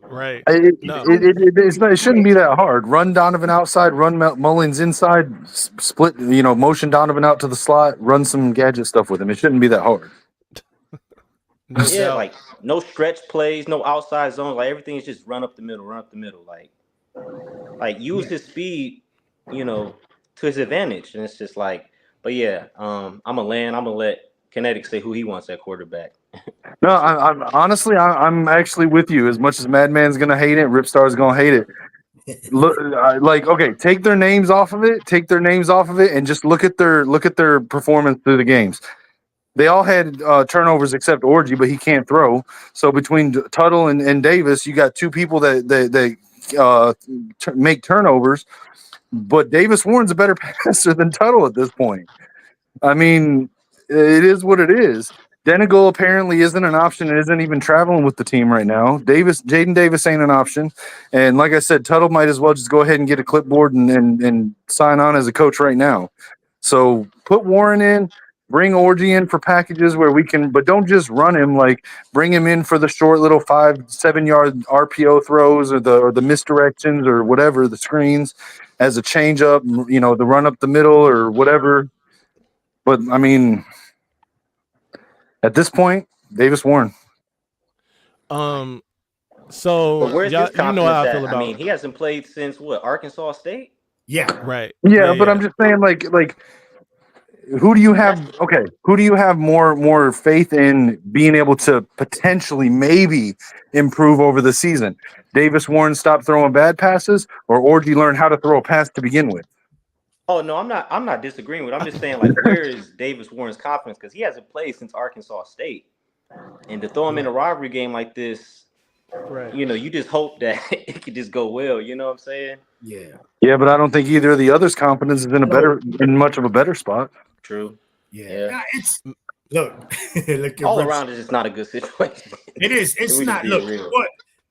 Right. It shouldn't be that hard. Run Donovan outside, run Mullins inside, split, motion Donovan out to the slot, run some gadget stuff with him. It shouldn't be that hard. Like no stretch plays, no outside zones. Like, everything is just run up the middle. Like use his speed, to his advantage. And it's just like, but yeah, I'm gonna let Kinetic say who he wants at quarterback. No, I'm honestly, I'm actually with you. As much as Madman's gonna hate it, Ripstar's gonna hate it. Look, okay, take their names off of it, and just look at their performance through the games. They all had turnovers except Orgy, but he can't throw. So between Tuttle and Davis, you got 2 people that make turnovers. But Davis Warren's a better passer than Tuttle at this point. I mean, it is what it is. Denegal apparently isn't an option and isn't even traveling with the team right now. Jaden Davis ain't an option. And like I said, Tuttle might as well just go ahead and get a clipboard and sign on as a coach right now. So put Warren in. bring Orgy in for packages where we can, but don't just run him. Like bring him in for the short little 5-7 yard RPO throws or the misdirections or whatever, the screens as a change up, you know, the run up the middle or whatever. But I mean, at this point, Davis Warren. So But where's y'all, his you know how confidence I feel at? I about mean, he hasn't played since what, Arkansas State? Yeah. right. Yeah, but I'm just saying, like, who do you have? That's Okay, who do you have more faith in being able to potentially maybe improve over the season? Davis Warren stop throwing bad passes, or Orgy learn how to throw a pass to begin with? Oh no, I'm not disagreeing with. I'm just saying, like, where is Davis Warren's confidence? Because he hasn't played since Arkansas State, and to throw him in a rivalry game like this, Right. you know, you just hope that it could just go well. You know what I'm saying? Yeah. Yeah, but I don't think either of the others' confidence is in much of a better spot. True. Yeah. Yeah. Nah, it's look, look at All Rich. around, it's just not a good situation. It is. It's We just not. being Look, real.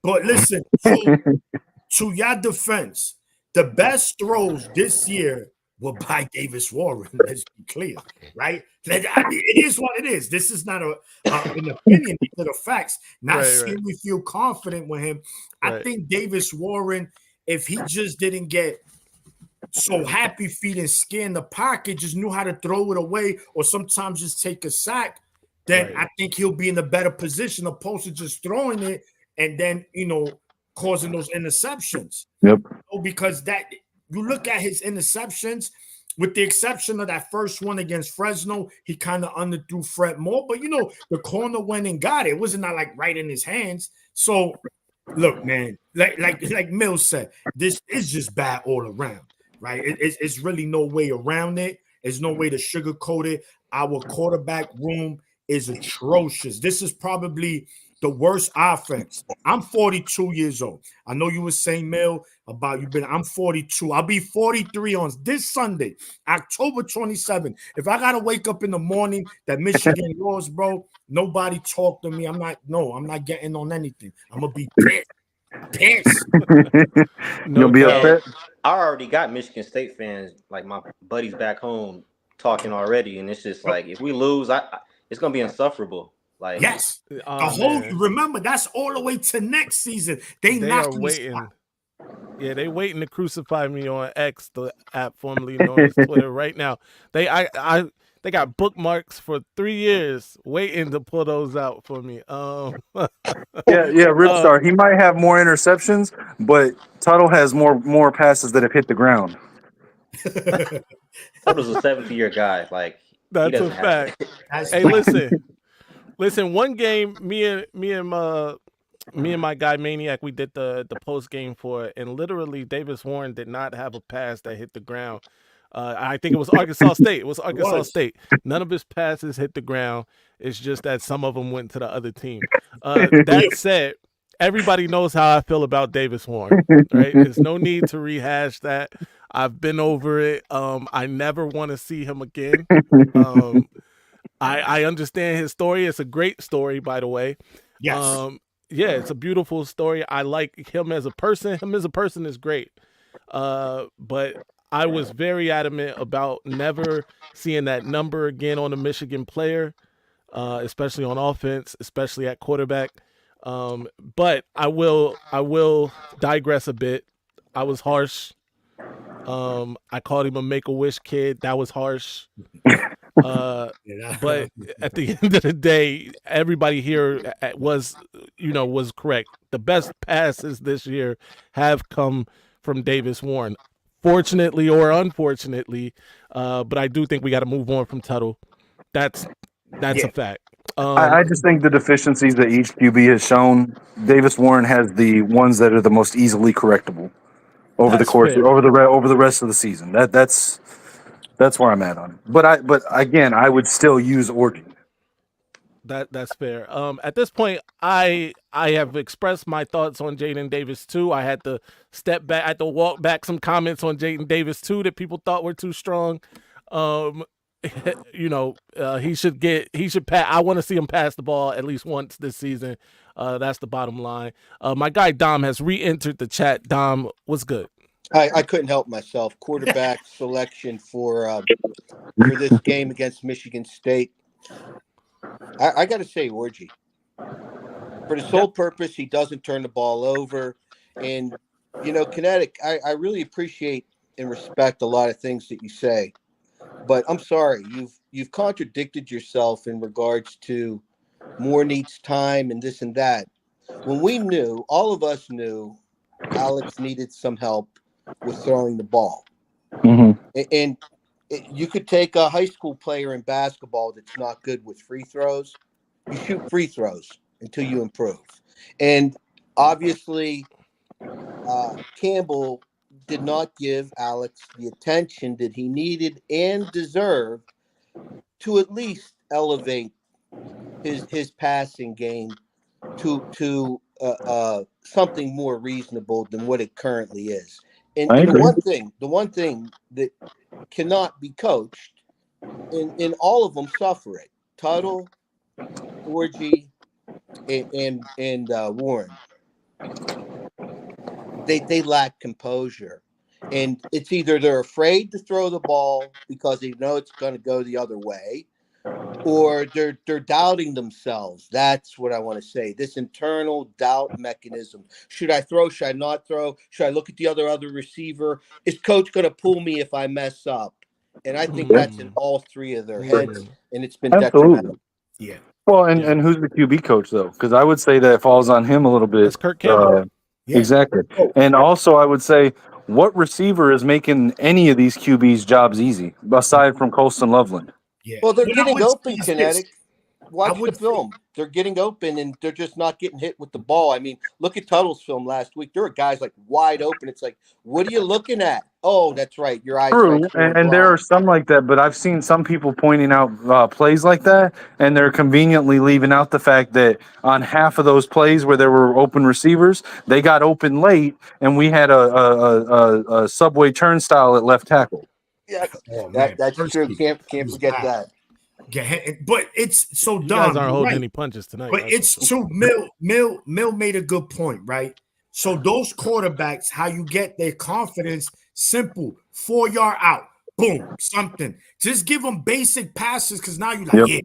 but listen. To your defense, the best throws this year were by Davis Warren. Let's be clear, right? I mean, it is what it is. This is not an opinion. These are the facts. Not Right, saying we feel confident with him. I Right. think Davis Warren, if he just didn't get so happy feet and skin in the pocket, just knew how to throw it away, or sometimes just take a sack, then Right. I think he'll be in a better position opposed to just throwing it and then causing those interceptions. Yep. Because that you look at his interceptions, with the exception of that first one against Fresno, he kind of underthrew Fred Moore, but the corner went and got it. It wasn't not like right in his hands. So look, man, like Mills said, this is just bad all around, right? It's really no way around it. There's no way to sugarcoat it. Our quarterback room is atrocious. This is probably the worst offense. I'm 42 years old. I know you were saying, Mel, about I'm 42. I'll be 43 on this Sunday, October 27th. If I gotta wake up in the morning that Michigan lost, bro, nobody talk to me. I'm not getting on anything. I'm gonna be pissed. You'll be doubt. upset. I already got Michigan State fans, like my buddies back home, talking already, and it's just like if we lose, it's gonna be insufferable. Like Yes. Oh, man. Remember, that's all the way to next season. They They are knocking us waiting. out. Yeah, they waiting to crucify me on X, the app formerly known as Twitter. Right now, they got bookmarks for 3 years waiting to pull those out for me. Yeah, Ripstar. He might have more interceptions, but Tuttle has more passes that have hit the ground. Tuttle's a 70-year guy. Like he That's a doesn't have fact. that. Hey, listen. One game, me and my guy Maniac, we did the post game for it, and literally Davis Warren did not have a pass that hit the ground. I think it was Arkansas State. It was Arkansas State. None of his passes hit the ground. It's just that some of them went to the other team. That said, everybody knows how I feel about Davis Warren, right? There's no need to rehash that. I've been over it. I never want to see him again. I understand his story. It's a great story, by the way. Yes. Yeah, it's a beautiful story. I like him as a person. Him as a person is great. But I was very adamant about never seeing that number again on a Michigan player, especially on offense, especially at quarterback. But I will digress a bit. I was harsh. I called him a Make-A-Wish kid. That was harsh. But at the end of the day, everybody here was correct. The best passes this year have come from Davis Warren, fortunately or unfortunately. But I do think we got to move on from Tuttle. That's a fact. I just think the deficiencies that each QB has shown, Davis Warren has the ones that are the most easily correctable over the course fair. over the rest of the season. That's where I'm at on it. But again, I would still use Orgy. That's fair. At this point, I have expressed my thoughts on Jaden Davis too. I had to step back. I had to walk back some comments on Jaden Davis too that people thought were too strong. He should pass. I want to see him pass the ball at least once this season. That's the bottom line. My guy Dom has re-entered the chat. Dom, what's good? I couldn't help myself. Quarterback selection for this game against Michigan State. I got to say, Orgy. For the sole purpose, he doesn't turn the ball over. And, Kinetic, I really appreciate and respect a lot of things that you say. But I'm sorry, you've contradicted yourself in regards to Moore needs time and this and that. When we knew, all of us knew, Alex needed some help with throwing the ball. Mhm. And you could take a high school player in basketball that's not good with free throws. You shoot free throws until you improve. And obviously, Campbell did not give Alex the attention that he needed and deserved to at least elevate his passing game to something more reasonable than what it currently is. And, I and agree. the one thing that cannot be coached, and all of them suffer it. Tuttle, Orgy, and Warren. They lack composure. And it's either they're afraid to throw the ball because they know it's going to go the other way, or they're doubting themselves. That's what I want to say. This internal doubt mechanism. Should I throw? Should I not throw? Should I look at the other receiver? Is coach going to pull me if I mess up? And I think that's in all three of their heads, and it's been detrimental. Absolutely. Yeah. Well, and who's the QB coach though? Because I would say that it falls on him a little bit. That's Kirk Campbell. Yeah. Exactly. And also, I would say, what receiver is making any of these QBs' jobs easy aside from Colston Loveland? Yeah. Well, they're What I getting would say open, is Kinetic. this. Watch would the film. They're getting open, and they're just not getting hit with the ball. I mean, look at Tuttle's film last week. There were guys like wide open. It's like, what are you looking at? Oh, that's right. Your True, eyesight's going and there are blind. some like that, but I've seen some people pointing out plays like that, and they're conveniently leaving out the fact that on half of those plays where there were open receivers, they got open late, and we had a subway turnstile at left tackle. Yes, Oh man, that's true. Persky Can't was forget bad. that. But it's so You guys dumb. aren't You're holding right. any punches tonight. But that's it's for sure. true. Mill made a good point, right? So those quarterbacks, how you get their confidence, simple, 4-yard out, boom, something. Just give them basic passes because now you're like, Yep. yeah,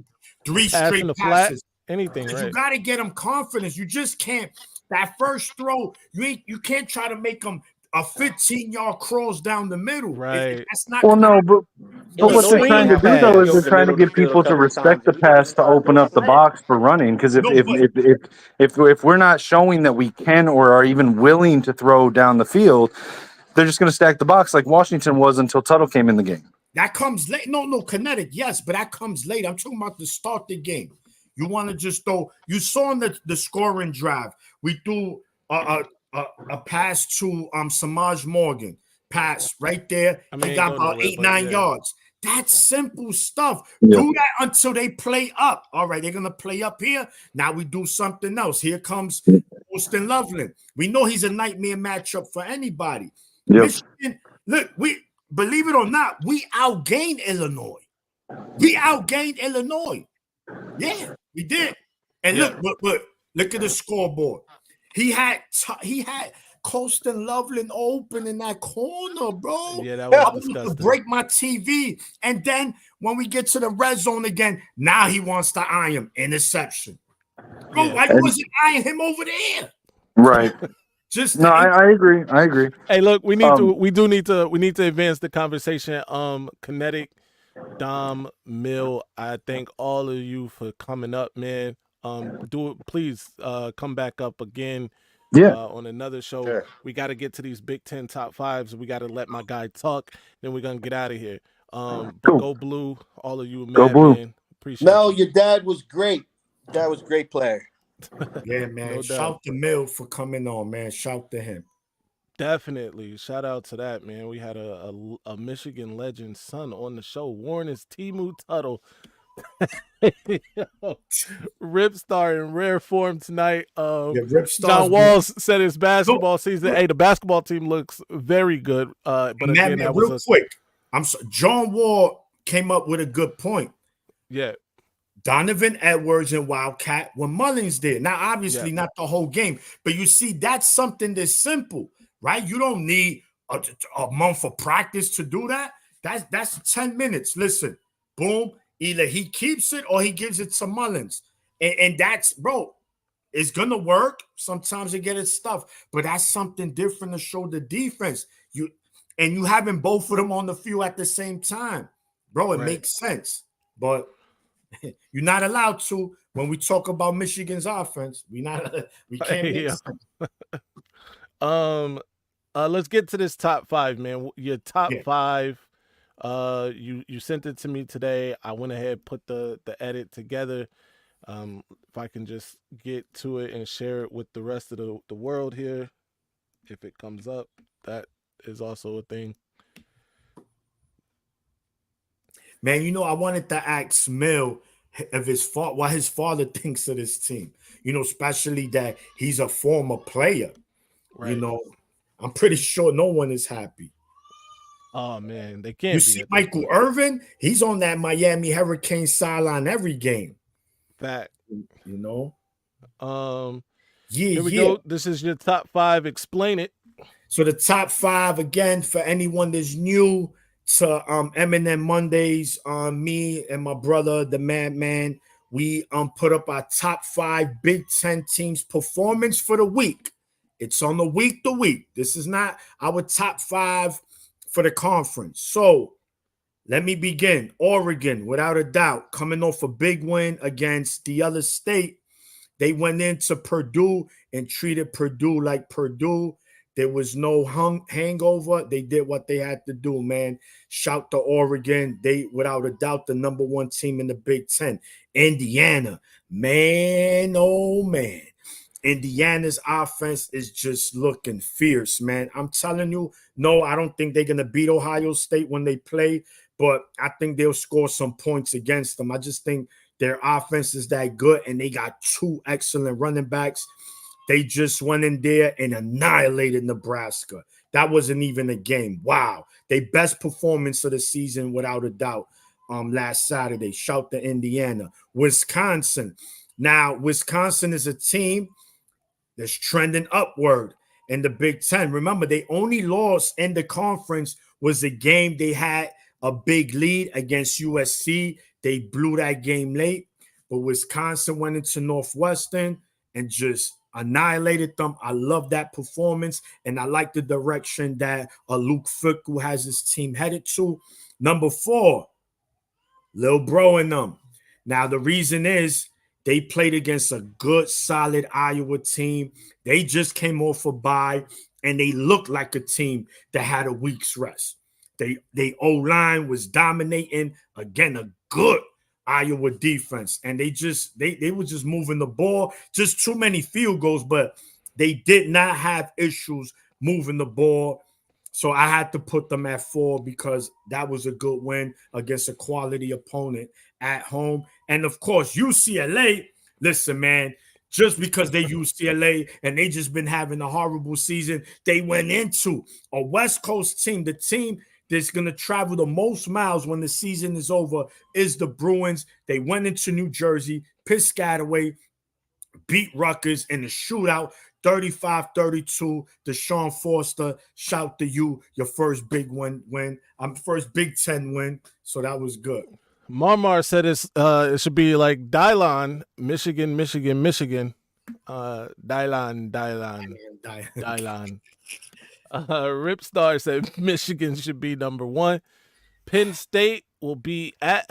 3 Pass straight in the flat, passes. anything, Because right? you got to get them confidence. You just can't. That first throw, you can't try to make them a 15-yard cross down the middle. Right. That's not Well, gonna no, happen. but The what they're swing trying to do though pass. is they're trying to get people to respect the pass to open up the box for running. Because No, but if we're not showing that we can or are even willing to throw down the field, they're just going to stack the box like Washington was until Tuttle came in the game. that comes late. No, Kinetic, yes, but that comes late. I'm talking about the start the game. You want to just throw. You saw in the scoring drive, we threw a pass to Samaj Morgan. Pass right there. I mean, He ain't got go about nowhere, 8-9 but yeah. yards. That's simple stuff. Yeah. Do that until they play up. All right, they're gonna play up here. Now we do something else. Here comes Austin Loveland. We know he's a nightmare matchup for anybody. Yep. Michigan, look, we believe it or not, we outgained Illinois. Yeah, we did. And Yeah. look at the scoreboard. He had Colston Loveland open in that corner, bro. Yeah, that was I wanted to disgusting. break my TV. And then when we get to the red zone again, now he wants to eye him. Interception. Bro, Yeah. why you wasn't eyeing him over there? Right. Just No, I agree. I agree. Hey, look, we need to advance the conversation. Kinetic, Dom, Mill, I thank all of you for coming up, man. Please come back up again. Yeah. On another show. Sure. We got to get to these Big Ten top fives. We got to let my guy talk. Then we're gonna get out of here. But Cool. go blue, all of you. Go blue. Man. Appreciate Mel, you. your dad was great. Dad was a great player. yeah, man. No doubt. Shout to Mill for coming on, man. Shout to him. Definitely. Shout out to that, man. We had a Michigan legend son on the show. Warren is Timu Tuttle. Rip star in rare form tonight. Rip Star's John Walls said his basketball season. Hey, the basketball team looks very good. But again, that was quick. John Wall came up with a good point. Yeah. Donovan Edwards and Wildcat when Mullins did. Now, obviously, not the whole game, but you see, that's something that's simple, right? You don't need a month of practice to do that. That's 10 minutes. Listen, boom. Either he keeps it or he gives it to Mullins. And that's, bro, it's gonna work. Sometimes you get it stuff, but that's something different to show the defense. You having both of them on the field at the same time, bro. It makes sense, but you're not allowed to. When we talk about Michigan's offense, we can't make sense. Let's get to this top 5, man. Your top Yeah. 5. You sent it to me today. I went ahead, put the edit together. If I can just get to it and share it with the rest of the world here, if it comes up, that is also a thing. Man, I wanted to ask Mill of what his father thinks of this team. Especially that he's a former player. Right. I'm pretty sure no one is happy. Oh man, they can't You be. see Michael Irvin, he's on that Miami Hurricane sideline every game. Fact. Yeah. Here we go. This is your top 5. Explain it. So the top 5 again for anyone that's new to Eminem Mondays. Me and my brother, the Madman, we put up our top 5 Big Ten teams' performance for the week. It's on the week to week. This is not our top 5 for the conference. So let me begin. Oregon, without a doubt, coming off a big win against the other state. They went into Purdue and treated Purdue like Purdue. There was no hangover. They did what they had to do, man. Shout to Oregon. They, without a doubt, the number 1 team in the Big Ten. Indiana, man, oh man. Indiana's offense is just looking fierce, man. I'm telling you, no, I don't think they're going to beat Ohio State when they play, but I think they'll score some points against them. I just think their offense is that good, and they got 2 excellent running backs. They just went in there and annihilated Nebraska. That wasn't even a game. Wow. Their best performance of the season, without a doubt, last Saturday. Shout to Indiana. Wisconsin. Now, Wisconsin is a team that's trending upward in the Big Ten. Remember, they only lost in the conference was a game they had a big lead against USC. They blew that game late, but Wisconsin went into Northwestern and just annihilated them. I love that performance, and I like the direction that Luke Fickell has his team headed to. Number 4, Lil Bro and them. Now, the reason is they played against a good, solid Iowa team. They just came off a bye, and they looked like a team that had a week's rest. They O-line was dominating. Again, a good Iowa defense. And they were just moving the ball. Just too many field goals, but they did not have issues moving the ball. So I had to put them at 4 because that was a good win against a quality opponent at home. And of course, UCLA, listen, man, just because they UCLA and they just been having a horrible season, they went into a West Coast team. The team that's going to travel the most miles when the season is over is the Bruins. They went into New Jersey, Piscataway, beat Rutgers in the shootout, 35-32. Deshaun Foster, shout to you, your first big win. First Big Ten win. So that was good. Marmar said it should be like Dylon, Michigan. Dylon. Ripstar said Michigan should be number 1. Penn State will be at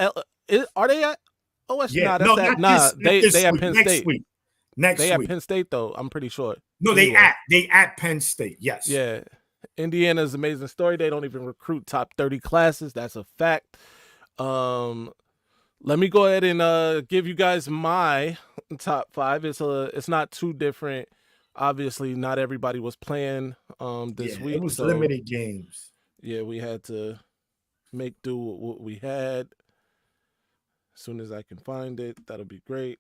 are they at OS? Yeah, They at Penn State. Next week. At Penn State though, I'm pretty sure. No, anyway. they at Penn State. Yes. Yeah. Indiana's amazing story. They don't even recruit top 30 classes. That's a fact. Let me go ahead and give you guys my top 5. It's not too different. Obviously, not everybody was playing this week. It was limited games. Yeah, we had to make do with what we had. As soon as I can find it, that'll be great.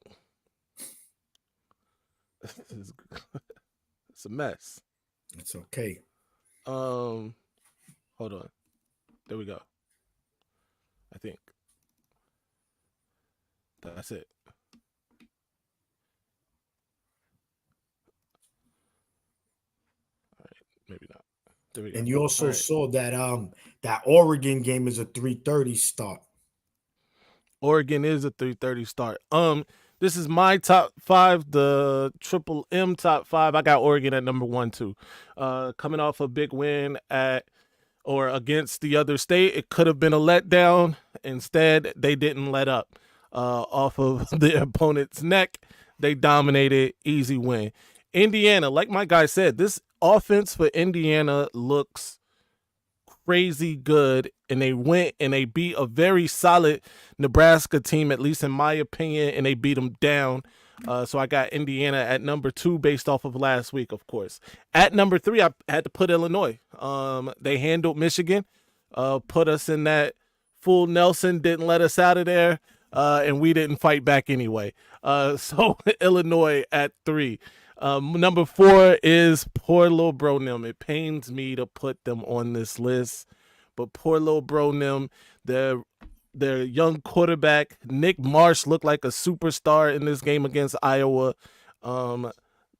It's a mess. It's okay. Hold on. There we go. I think that's it. All right, maybe not. 3. And you also All right. saw that that Oregon game is a 3:30 start. Oregon is a 3:30 start. This is my top 5, the Triple M top 5. I got Oregon at number 1 too. Coming off a big win against the other state. It could have been a letdown. Instead, they didn't let up. Off of the opponent's neck, they dominated. Easy win. Indiana, like my guy said, this offense for Indiana looks crazy good, and they went and they beat a very solid Nebraska team, at least in my opinion, and they beat them down. So I got Indiana at number 2 based off of last week, of course. At number 3, I had to put Illinois. They handled Michigan, put us in that full Nelson, didn't let us out of there, and we didn't fight back anyway. So Illinois at 3. Number 4 is poor little bro Nim. It pains me to put them on this list, but poor little bro Nim, their young quarterback Nick Marsh looked like a superstar in this game against Iowa.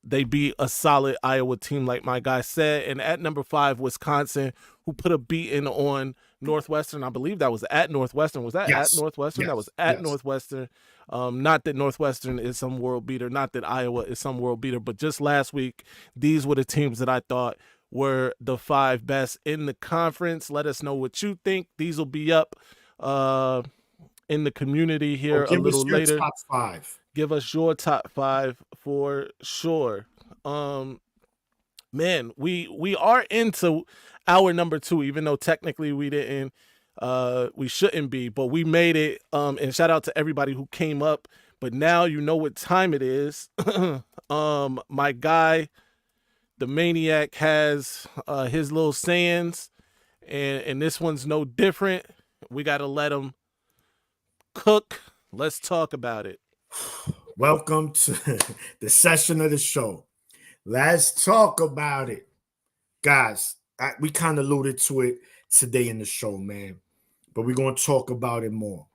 They beat a solid Iowa team, like my guy said. And at number 5, Wisconsin, who put a beating on Northwestern. I believe that was at Northwestern. Was that Yes. at Northwestern? Yes. That was at Yes. Northwestern. Not that Northwestern is some world beater, not that Iowa is some world beater, but just last week, these were the teams that I thought were the 5 best in the conference. Let us know what you think. These will be up in the community here a little later. Top 5. Give us your top 5 for sure. Man, we are into our number 2, even though technically we didn't. We shouldn't be, but we made it. And shout out to everybody who came up. But now you know what time it is. My guy, the Maniac, has his little sayings, and this one's no different. We got to let him cook. Let's talk about it. Welcome to the session of the show. Let's talk about it. Guys, we kind of alluded to it today in the show, man. But we're going to talk about it more.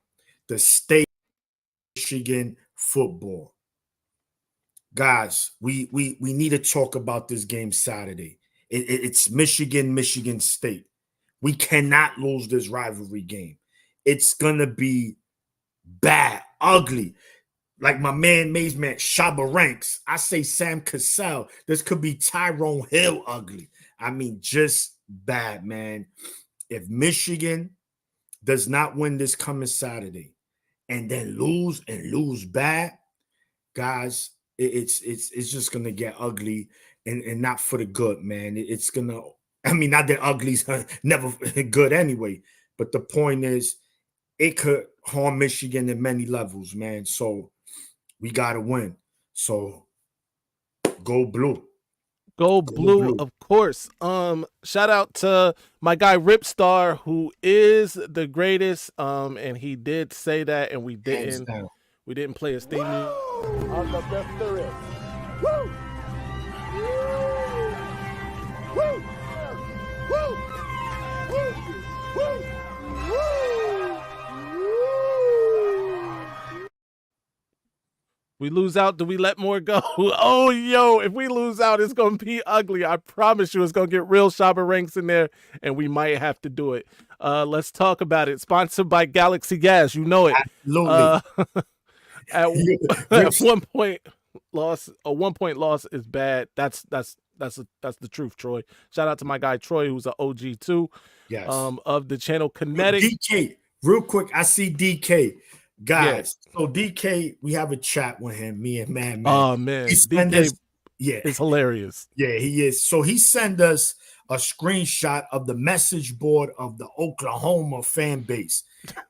The state of Michigan football. Guys, we need to talk about this game Saturday. It's Michigan State. We cannot lose this rivalry game. It's going to be bad, ugly. Like my man Maize man, Shabba Ranks. I say Sam Cassell. This could be Tyrone Hill ugly. I mean, just bad, man. If Michigan does not win this coming Saturday and then lose bad, guys, it's just gonna get ugly and not for the good, man. It's gonna, I mean, not that ugly's never good anyway, but the point is it could harm Michigan in many levels, man. So we gotta win. So go blue. Go blue, of course. Shout out to my guy Ripstar, who is the greatest. And he did say that, and we didn't play his theme music. I'm the best there is. Woo! Woo! Woo! Woo! Woo! We lose out, do we let more go? Oh, yo, if we lose out, it's going to be ugly. I promise you it's going to get real Shabba Ranks in there, and we might have to do it. Let's talk about it. Sponsored by Galaxy Gas. You know it. Absolutely. At 1 point loss, a 1 point loss is bad. That's the truth, Troy. Shout out to my guy Troy, who's an OG too. Yes. Of the channel Kinetic. DK, real quick, I see DK. Guys, so DK, we have a chat with him, me and Man. Oh man, DK is hilarious. Yeah, he is. So he sent us a screenshot of the message board of the Oklahoma fan base.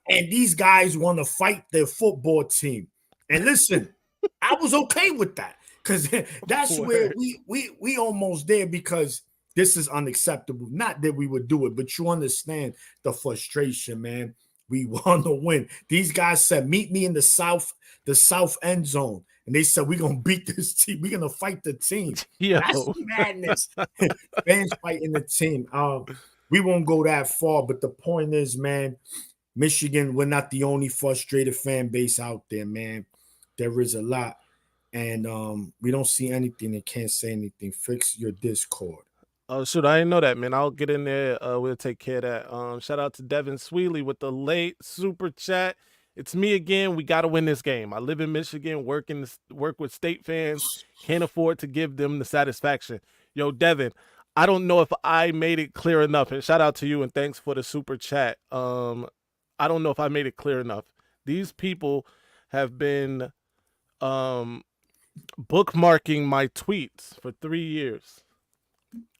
And these guys want to fight their football team. And listen, I was okay with that because that's where we almost there, because this is unacceptable. Not that we would do it, but you understand the frustration, man. We want to win. These guys said, meet me in the south end zone. And they said, we're going to beat this team. We're going to fight the team. Yo. That's madness. Fans fighting the team. We won't go that far, but the point is, man, Michigan, we're not the only frustrated fan base out there, man. There is a lot. And we don't see anything that can't say anything. Fix your Discord. Oh shoot, I didn't know that, man. I'll get in there. We'll take care of that. Shout out to Devin Sweely with the late super chat. It's me again. We got to win this game. I live in Michigan, work with state fans. Can't afford to give them the satisfaction. Yo, Devin, I don't know if I made it clear enough. And shout out to you and thanks for the super chat. I don't know if I made it clear enough. These people have been bookmarking my tweets for 3 years.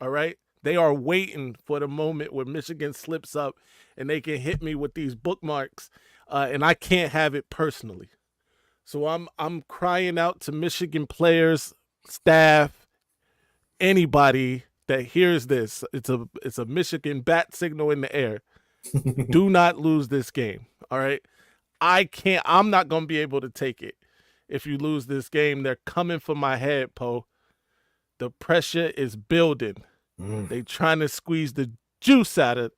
All right. They are waiting for the moment where Michigan slips up and they can hit me with these bookmarks. And I can't have it personally. So I'm crying out to Michigan players, staff, anybody that hears this. It's a Michigan bat signal in the air. Do not lose this game. All right. I'm not gonna be able to take it if you lose this game. They're coming for my head, Poe. The pressure is building. They trying to squeeze the juice out of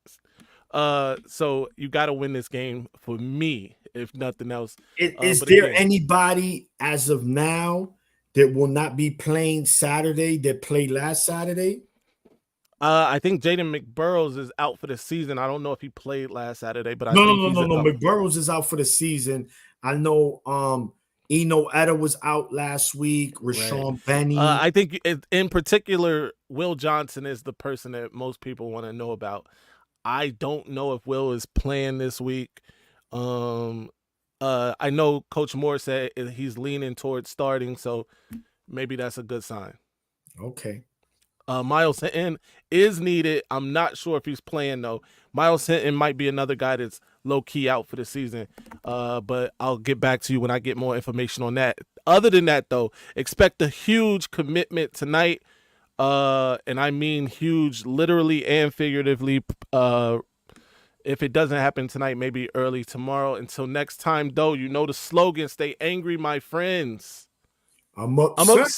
so you got to win this game for me, if nothing else. Is there anybody as of now that will not be playing Saturday that played last Saturday? I think Jaden McBurrows is out for the season. I don't know if he played last Saturday, but No. out. McBurrows is out for the season. I know Eno Etta was out last week. Rashawn Benny. I think in particular, Will Johnson is the person that most people want to know about. I don't know if Will is playing this week. I know Coach Moore said he's leaning towards starting, so maybe that's a good sign. Okay. Miles Hinton is needed. I'm not sure if he's playing, though. Miles Hinton might be another guy that's low-key out for the season, but I'll get back to you when I get more information on that. Other than that, though, expect a huge commitment tonight, and I mean huge literally and figuratively. If it doesn't happen tonight, maybe early tomorrow. Until next time, though, you know the slogan, stay angry, my friends. I'm upset.